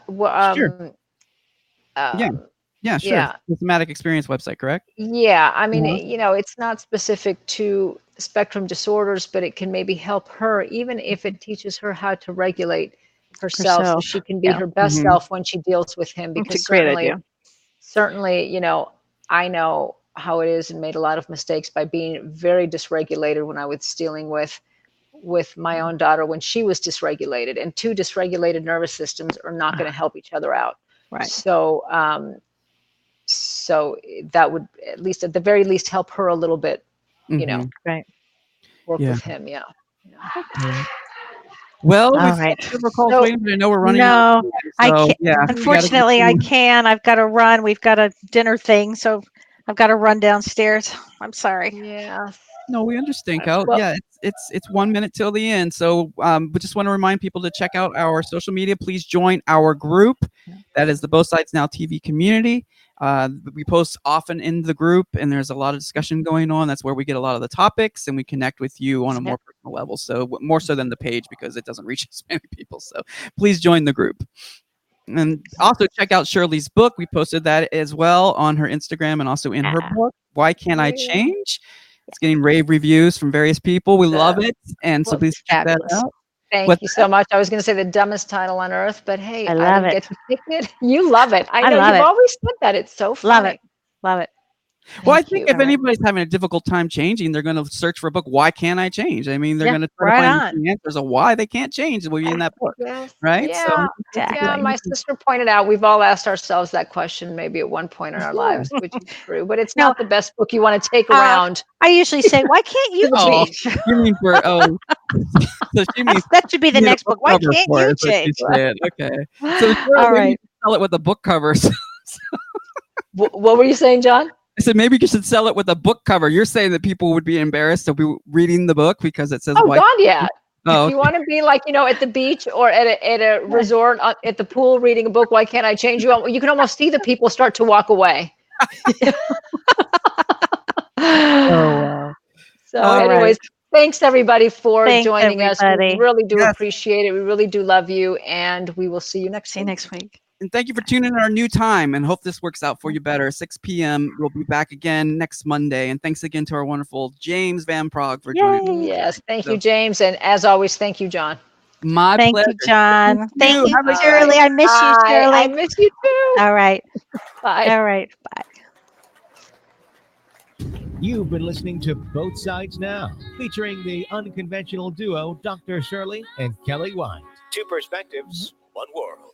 Yeah, sure. Yeah. The Somatic Experience website, correct? Yeah, I mean, you know, it's not specific to spectrum disorders, but it can maybe help her, even if it teaches her how to regulate herself so she can be her best self when she deals with him. Because That's a great idea. Certainly, you know, I know how it is and made a lot of mistakes by being very dysregulated when I was dealing with my own daughter when she was dysregulated, and two dysregulated nervous systems are not going to help each other out. Right. So, so that would at the very least help her a little bit, you know, right. work with him. Yeah. Well, All we've right. got several calls waiting, but I know we're running No, out. I So, can't. yeah, Unfortunately, I can. I've got to run. We've got a dinner thing, so I've got to run downstairs. I'm sorry. Yeah. No, we understand, Cal. Yeah, it's 1 minute till the end. So we just want to remind people to check out our social media. Please join our group. That is the Both Sides Now TV community. We post often in the group, and there's a lot of discussion going on. That's where we get a lot of the topics, and we connect with you on a more personal level. So more so than the page, because it doesn't reach as many people. So please join the group. And also check out Shirley's book. We posted that as well on her Instagram and also in her book, Why Can't I Change? It's getting rave reviews from various people. We love it. And so please check that out. Thank you so much. I was going to say the dumbest title on earth, but hey, I didn't get to pick it. You love it. I know you've always said that. It's so funny. Love it. Well, I think if anybody's having a difficult time changing, they're going to search for a book. Why can't I change? I mean, they're going to try to find the answers of why they can't change. Will be in that book, right? Yeah, yeah. My sister pointed out we've all asked ourselves that question maybe at one point in our lives, which is true. But it's not the best book you want to take around. I usually say, "Why can't you change?" You mean for so she means that should be the next book. Why can't you change? Okay, so all right. Tell it with the book covers. What were you saying, John? I said maybe you should sell it with a book cover. You're saying that people would be embarrassed to be reading the book because it says Oh white. God, yeah. Oh, If you want to be like, at the beach or at a resort at the pool reading a book, why can't I change you? You can almost see the people start to walk away. Oh, wow. So All anyways, thanks everybody for Thanks, joining us. We everybody. really do Yes. appreciate it. We really do love you. And we will see you next See you week. next week. and thank you for tuning in our new time, and hope this works out for you better. 6 p.m. We'll be back again next Monday. And thanks again to our wonderful James Van Praagh for joining us. Yes, thank you, James. And as always, thank you, John. My Thank pleasure. you, John. Thank you, Have a Shirley. I miss you, Shirley. I miss you too. All right. Bye. All right. Bye. You've been listening to Both Sides Now, featuring the unconventional duo Dr. Shirley and Kelly White. Two perspectives, one world.